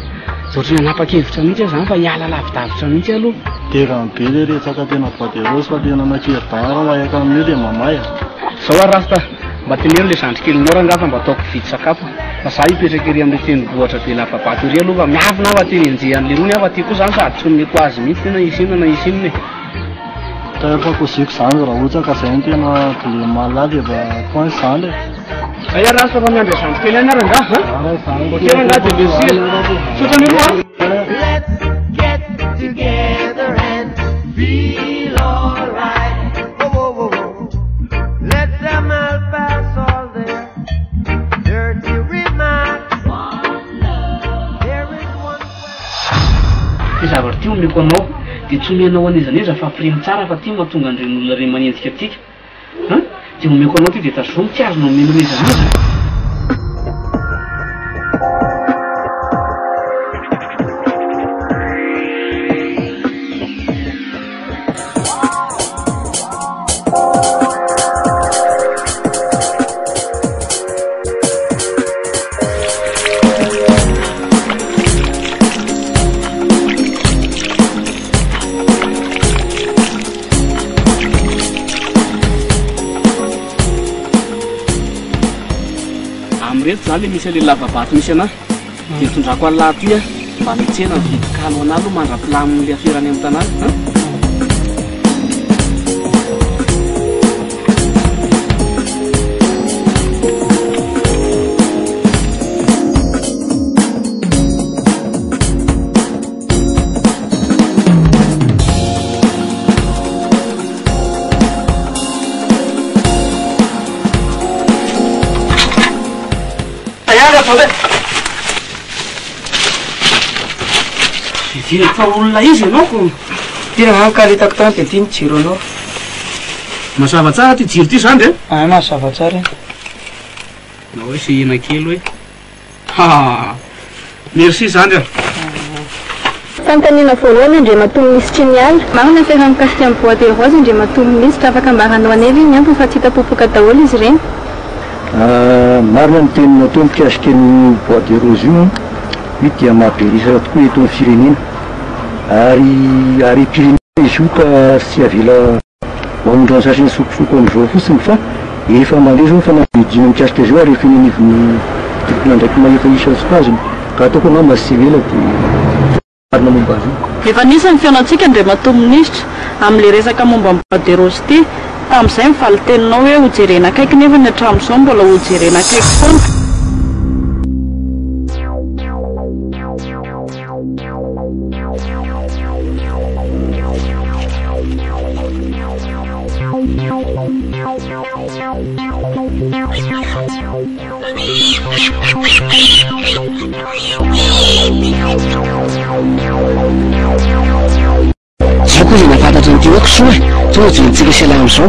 Speaker 3: zaotra nanapa-kevitra mihitsy zany fa hiala lavidavitra mihitsy aloha
Speaker 13: tena be le retsaka tena boîte rose fa tena nakeridara mahaka amin'io le mamaya
Speaker 3: zao arasta mba tenery le zandrikelinao rangafa mba ataoko vidy sakafo fa za hipetraka ery amin'le teny bohatra be lababato ery aloha fa miavina afa teny enjehan'le rony afa ty koa zany sady tsy mety azy mihitsy tena isinona na isinona
Speaker 13: fa koziko zany raha ohatra ka zay ny tena blé malady efa point zany
Speaker 3: ay arasta fa miandry zandrikely any aranga okey ranga de mesir sotra miloa ty zavatra ty omeko anao dia tsy omenao an'izan'iza fa pirimy tsara fa ty mahatonga an'iren'olona ray manenjika atika dia omeko anao ty dia tazomy tsy azonao omena an'izan'iza. Reto za le misy le lavabato misy ana dia tondrako an'lahy ty mba mitsena mividy kalo anah aloha mandra-pilamin'le aferany amin'ny tanàna. Dia fa olona izy ianao ko
Speaker 17: tena mankalitako tany dia ty mijiro anao.
Speaker 3: Mazava tsara ty jiro ty zany
Speaker 17: re? Mazava tsara.
Speaker 3: Na hoe se hena kely hoe merci zany a.
Speaker 18: Fanontaniana voalohany Andriamatomo Misitry ny ala marina fefa mikasika amin'ny boîte de rose Andriamatomo Misitry afaka ambaranao anevy ny ampy fa tsy hitapopoka daholo izy ireny.
Speaker 13: Marina ny teny natao mikasika ny boîte de rose io io dia mahaberisaka tokoa eto amin'ny firenena ary pirenena izy io ka tsy avela mahondra ny sasany sokosoko amin'izao fotsiny fa efa mandeha zao fa namidina mikasika zao ary efa nenivony tokona ndraiky mahefa isansika azony ka ataoko anao masy avela dia marina momba azy io.
Speaker 18: Efa nisany fiaonantsika Andriamatomo Misitry amin'le resaka momba amin'ny boîte de rose ty tamin'izay mivaly teninao hoe hojerena akaiky nefa ny hatramin'izao mbola hojerena akaiky foana.
Speaker 5: Zao koa zay nafantatra nyty hoe kisoa tonga jenitsika sy alay amin'izao.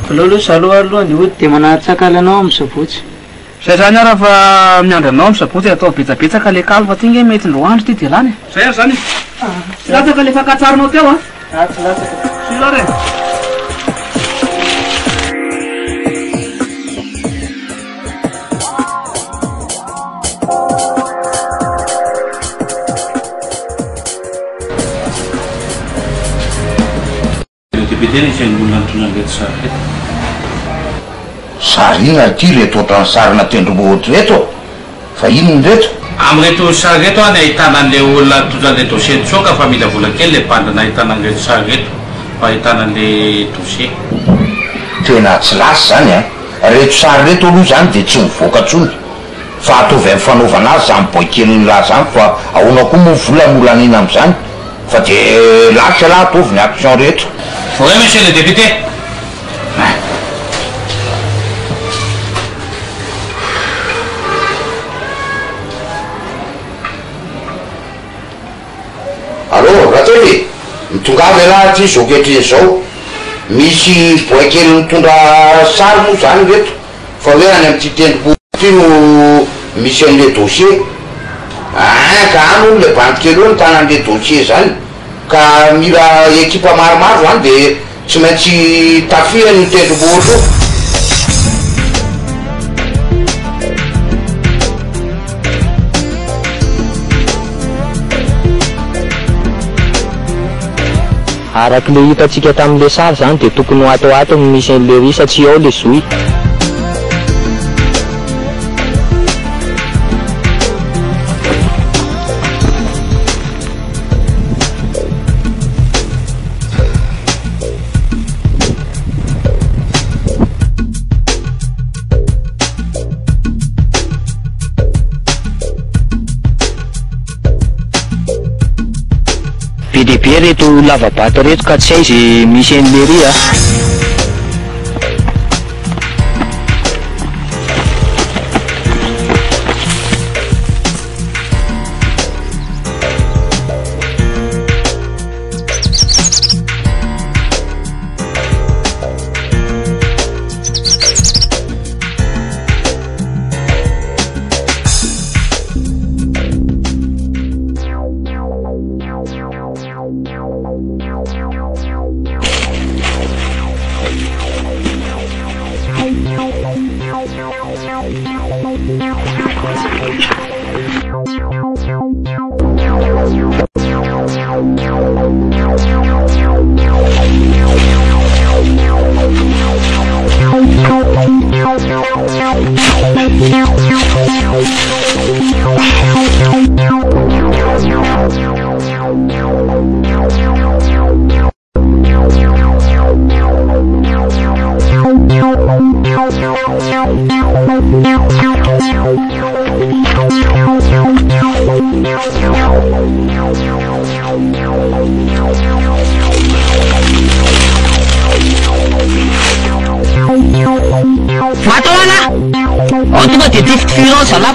Speaker 17: Aloha zaloha alohany hoe dia manatsakala anao amin'ny sabotsy.
Speaker 3: Zay zany ara fa miandra anao amin'ny sabotsy atao betsabetsaka le kalo fa ty nge mety ndroandro ty dia lany. Zay ary zany. Tsy latsaka le fankatsarinao teo a.
Speaker 17: Tsy latsaka.
Speaker 3: Sila re.
Speaker 2: Sary iny ty reto ohatrany sarina tendrombohitra reto fa inony reto
Speaker 8: amin'reto sary reto any ahitana an'le olona tondran'le dossier tsoka fa mila vola kely le bandana ahitana an'reto sary reto fa ahitana an'le dossier
Speaker 2: tena tsy lasy zany a reto sary reto aloha zany de tsy mivoaka tsony fa atovy amin'ny fanaovana azy zany boikeliny lahy zany fa ahona koa moa vola molanina am'izany fa de lasy lahy atovy ny action reto.
Speaker 8: Oui, monsieur le député.
Speaker 2: Allô, Ratoli, mitongavy raha ty zao kehitriny zao misy boakely mitondra sary moa zany reto fa hoe any am'ty tendrombohitra ty no misy an'le dossier ka any le bandikely eo nitanan'le dossier zany ka mila ekipa maromaro zany de tsy maintsy tafirany ny tendrombohitra io.
Speaker 19: Araky le hitatsika tamin'le sary zany de tokony ho ato misy an'le risatsy ao le zoy. be reto lavabata reto ka tsy hay zay misy an'le ry a.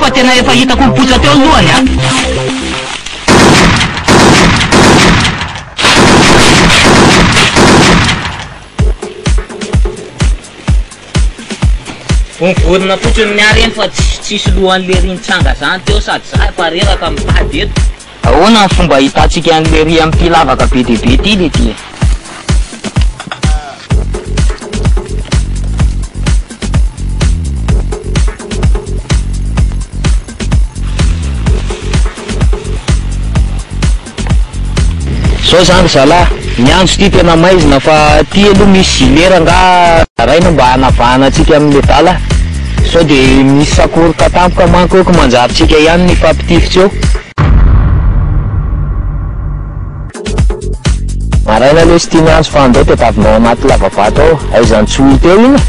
Speaker 5: Fa tena efa hitako mipotra teo alohany a. Vonivonina fotsiny niary eny fa tsisy lohan'le rinitsanga zany teo sady za efa reraka mitady eto. Ahoana ny fomba hitantsika an'le ry amin'ity lavaka be dia be ty le ty. Sao zany zalahy, ny andro ty tena maizina fa ty aloha misy lera nga raina mba hanavahana antsika amin'le dala. Sao de misy sakoroka tampoka mankoko manjaritsika ihany ny fampitifotsy eo. Maraina aloha sy tia miandro fa andao tadavinao anaty lavavato ao, aizany tsy ho teo iny.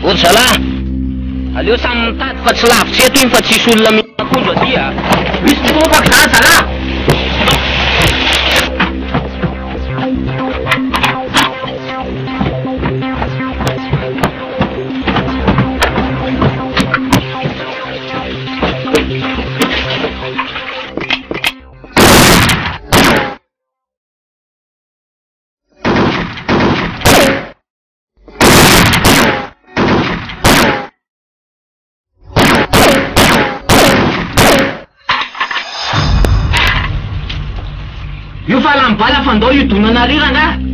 Speaker 5: Ory zalahy, aleo samy mitady fa tsy lavitra eto iny fa tsisy olona miakondro aty a. Misy mitopaka zany zalahy. io fa lambala fandao io donana riranga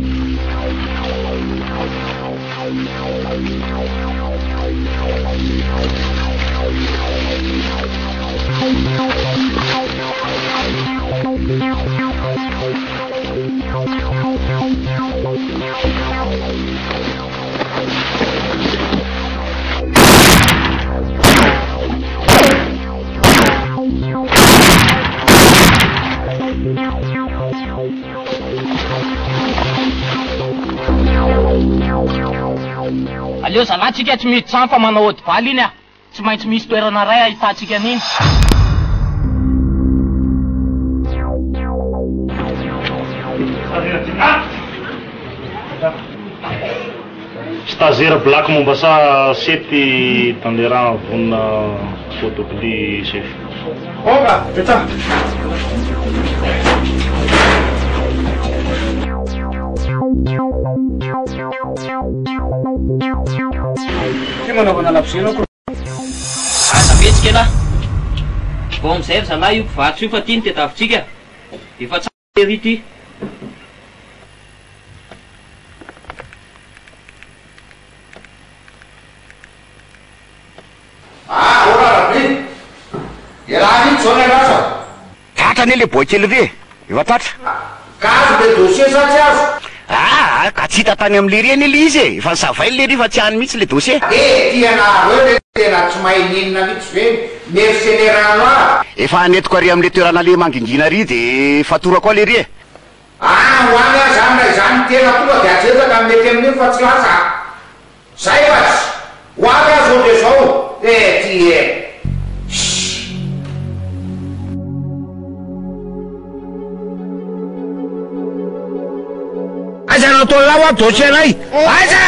Speaker 5: aleo zalatsika tsy mety tsamy fa manao odivaly iny a tsy maintsy misy toerana ray ahitatsika an'iny
Speaker 6: stagiaire black momba sa sety tanderah vonina photocopie chef oga peta ty manaovana labozinako
Speaker 5: aza metsika lah vo amizay ry zalahy io mpivarotra io fa ty ny tedavitsika efa tsara ery ty
Speaker 2: orabe iaraha iny zao nalaza tatrany le boakely re efa tatra ka azo le dossier sa tsy azo ka tsy hita tany am'le reny le izy e efa nisavay le ry fa tsy hany mihitsy le dossier tianaro e le tena tsy mahininina mihitsy ve mercenairano a efa anetiko ary am'le toerana le mangingina ry de fatorako ao le ry e hoany a zany na izany tena tonga de ajetaka mety amin'iny fa tsy lasa zay fa tsy hoany azo le zao ty e aiza natao lao a dossier anay aiza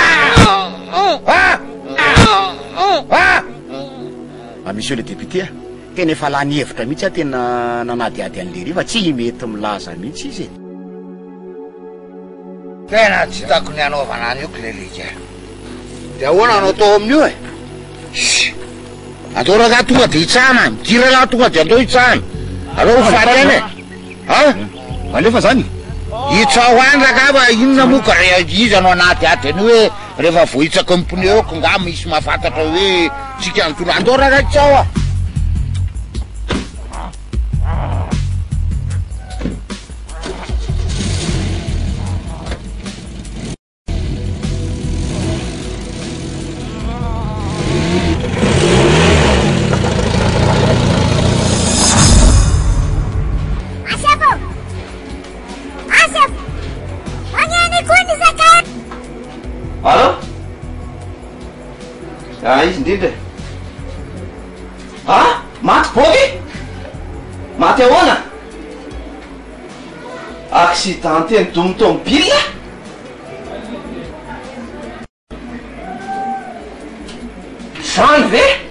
Speaker 2: monsieur le député a tena efa lany hevitra mihitsy a tena nanadiady an'le ry fa tsy mety milaza mihitsy izy tena tsy hitako ny anaovana an'io klelika de ahoana anao tao amin'io e atao raha tonga de hitsahana mitira laha tonga de andao hitsahana alao hofaty any e alefa zany hitsao any rakava inona moka re izy anao anaty ady any hoe rehefa vohitsaka mipneu eko nga misy mahafantatra hoe tsika notona andao raha hitsao a
Speaker 12: Allo? Izy indrindra maty boky maty ahoana accidenté ny domy tomobile zany ve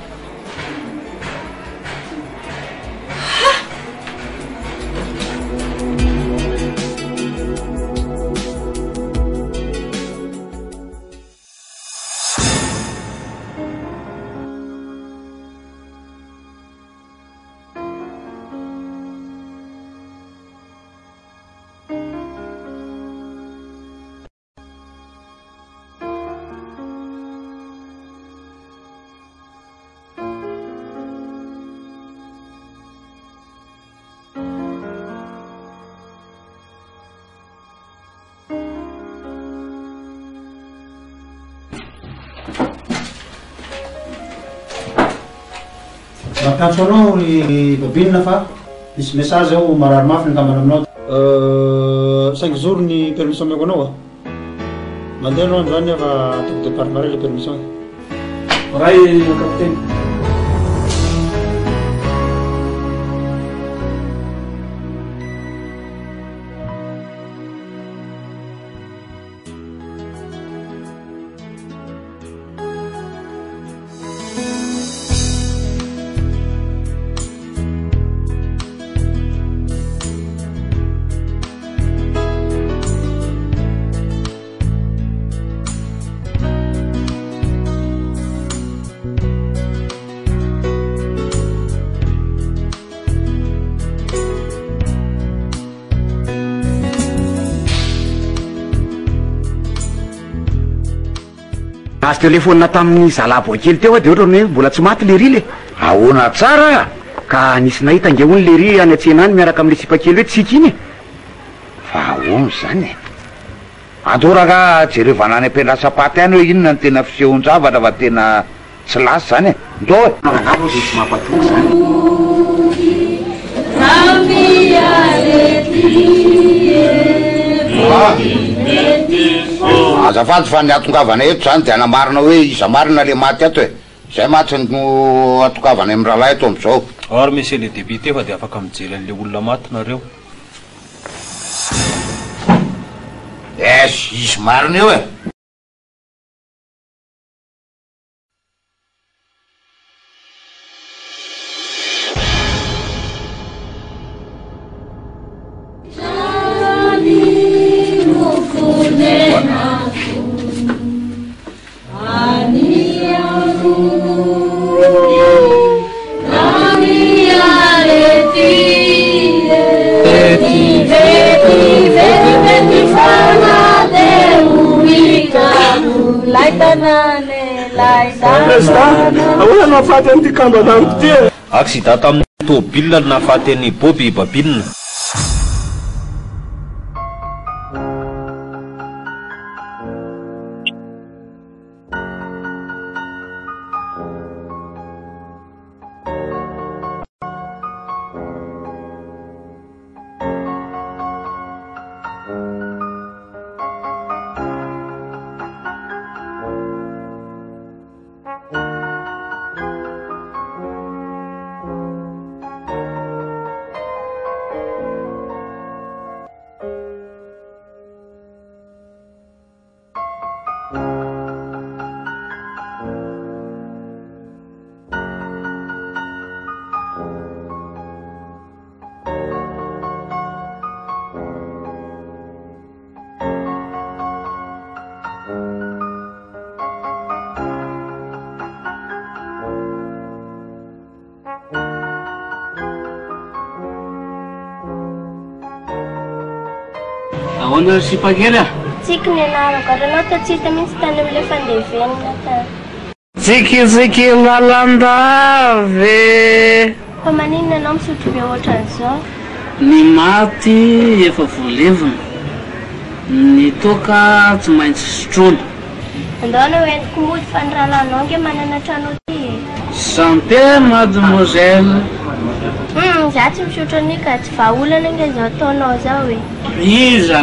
Speaker 20: Mampantso anao ry babinina fa misy message ao marary mafy ny kambana aminao 5 jours ny permission meko anao a mandeha anao androany efa toko départ maray le permission ray capitaine
Speaker 6: azo telefonina tamin'ny zalabo kely teo de ohatrany hoe mbola tsy maty le ry le
Speaker 2: ahoana tsara
Speaker 6: ka nisy nahita angeony le ry any atsena any miaraka amin'ny sipakely hoe tsika iny
Speaker 2: fa ahoana zany andoraka jerevanany ampiandrasapaty any hoe inona ny tena fisehon-javatra fa tena tsy lasy zany e ndo e
Speaker 6: tsy mampatoky zany
Speaker 2: azafady fa ny atongavana eto zany de anamarina hoe iza marina le maty ato e zay maty no atongavana amin'ny rahalahy eto am'izao
Speaker 9: ary monsieur le député fa de afaka mijery an'le olona maty nareo
Speaker 2: es izy marina eo e
Speaker 5: ahoana nahafaty an'ity kamba anamiko ty e
Speaker 9: accident tamin'ny tômobile no nahafaty an'ny boby babinina
Speaker 3: ahoana sipakely a
Speaker 7: tsika ny anarako ary anao ta tsy hita mihitsy tany am'le fandevenina tany
Speaker 5: tsikitsiky ngalandavy
Speaker 7: fa maninona anao misotro be ohatran'izao
Speaker 3: ny maty efa voalevina ny toka tsy maintsy sotrona
Speaker 7: andaona hoentiko mody fa ny rahalanao nge manana trano ty
Speaker 3: santé mademoiselle
Speaker 7: za tsy misotro anika tsy vaolana nge zao ataonao zao e
Speaker 3: iza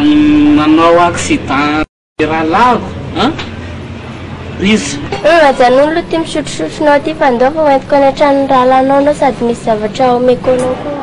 Speaker 3: nanao accident rahalako izy
Speaker 7: ajan'olo ty misotrosotronao ty fa ndao fa hoentiko any atrano rahalanao anao sady misy zavatra omeko anao koa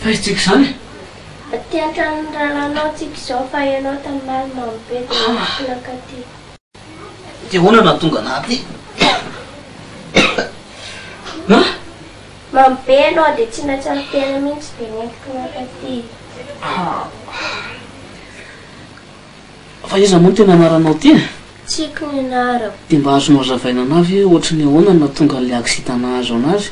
Speaker 3: faitsika zany
Speaker 7: tiantrano ralanao tsika izao fa ianao tamimaly mambe dinaka ty
Speaker 5: dia hoana na tonga anaty
Speaker 7: mambe anao dia tsy natsara tena mihitsy dia nentiko nakaty
Speaker 3: fa iza moa no tena anaranao ty
Speaker 7: tsiko ny anarako
Speaker 3: dia mba azonao zavaina anavy ohatry ny ahoana na tonga n'le aksidana azo anazy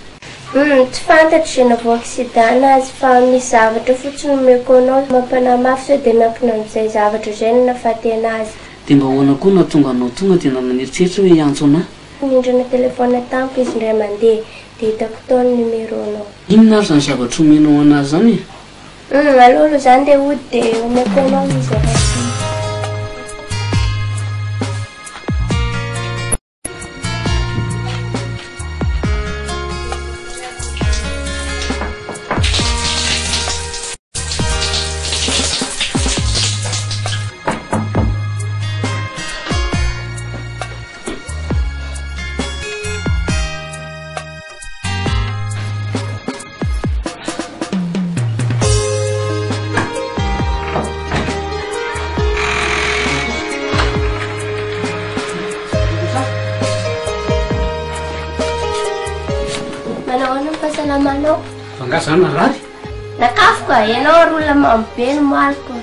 Speaker 7: tsy fantatro zay navao aksidana azy fa misy zavatra fotsiny omeko anao mampanamafy sao dia nampina amin'izay zavatra zay no nafatena azy
Speaker 3: dia mba hoana koa na tonga anao tonga dia nananeritreritra hoe iantso anay
Speaker 7: mindrana telefona tampo izy indray mandeha dia hitako tao ny numero anao
Speaker 3: inona ary zany zavatra omenao anazy zany
Speaker 7: alolo zany dia ody dia omeko anao izy manao
Speaker 3: fanga zany narary
Speaker 7: nakafo ka ianao ary olona mambe no maliko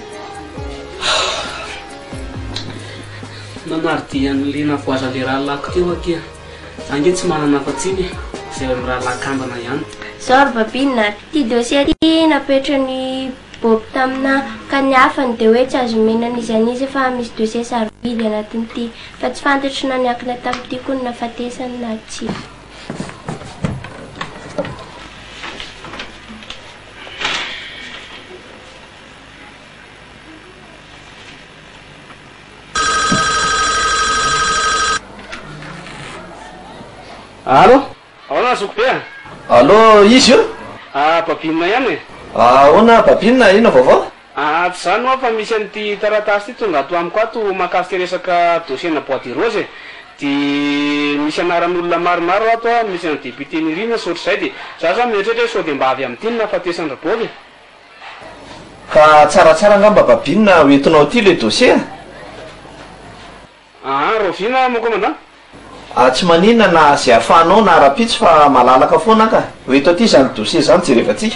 Speaker 3: nanary dia an'le navoaza le raha lako teo akia za nge tsy manana afa-tsiny zay raha lakambana ihany
Speaker 7: zao ry babinina ty dossier ty napetrany boby tamina ka ny hafany dia hoe tsy azo menana izy anizy fa misy dossier sarobidy anatin'ity fa tsy fantatry na niakina tamin'ity koa ny nafatesany na tsy
Speaker 12: Allo?
Speaker 3: Ahoana Zokobe?
Speaker 12: Allo, izy io?
Speaker 3: Babinina ihany e.
Speaker 12: Ahoana Babinina, ino vaovao?
Speaker 3: Tsy zany moa fa misy an'ity taratasy ty tonga ato amiko ato mahakasika resaka dossier-na boîte rose dia misy anaran'olona maromaro ato misy any député nirina sotr'izay dia za zany mieritreritra sao dia mba avy amin'ity ny nafatesandra-boky
Speaker 12: ka tsaratsara angamba Babinina hoentinao ty le dossier?
Speaker 3: Rovina mon commandant.
Speaker 12: Tsy maninona na zay afahanao na ara-pitsy fa malalaka foana ka ho eto aty zany dossier zany jerevantsika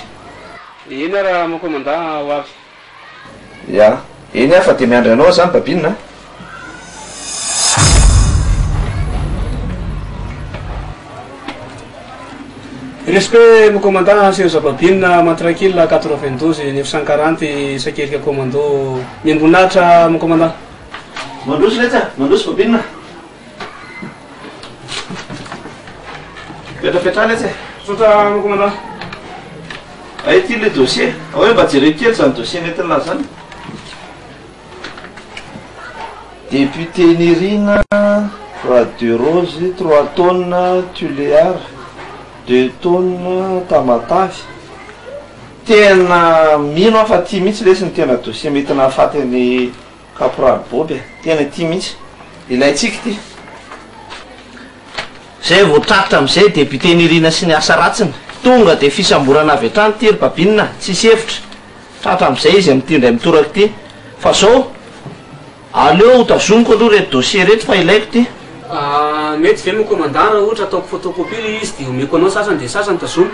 Speaker 3: eny raha mon commandant ho avy
Speaker 12: ya eny fa dia miandry anao zany Babinina
Speaker 3: respect mon commandant Serge Babinina Matrakil 92 940 Sakelika commando miambonahitra mon commandant
Speaker 12: mandroso letsa mandroso Babinina petrapetra letsa
Speaker 3: sotra mon commandant
Speaker 12: ay ty le dossier hoe mba jereo kely zany dossier nentin'la zany député Nirina Radio Rose 3 tonnes Tuléar 2 tonnes Tamatavy tena mino afa ty mihitsy lesy ny tena dossier mety nahafaty ny caporal Boby tena ty mihitsy ilayntsika ty zay voatraritra am'izay député Nirina sy ny asa ratsiny tonga dia fisamborana avy hatrany ty ry Babinina tsisy hevitra tratra am'izay izy am'tindray mitoraka ty fa zao aleo tazomiko aloha reto dossier reto fa ilaiko ty
Speaker 3: mety ve mon commandant raha ohatra ataoko photocopie le izy dia omeko anao sasany dia sasany tazomo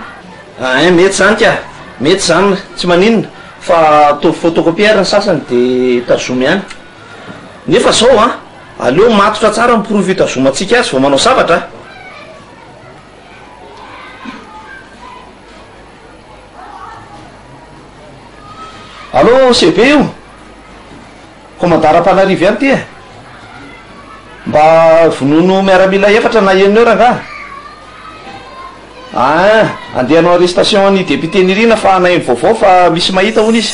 Speaker 12: mety zany ka mety zany tsy maninona fa ataovy photocopie ny sasany dia tazomo ihany nefa zao aleo matotra tsara miprovy tazomantsika azy vao manao zavatra allo CB io commandant-Panarive ihany ty mba vonono miaramila efatra na enina eo ranga andehanao arrestation ny député Nirina fa naino vaovao fa misy mahita hono izy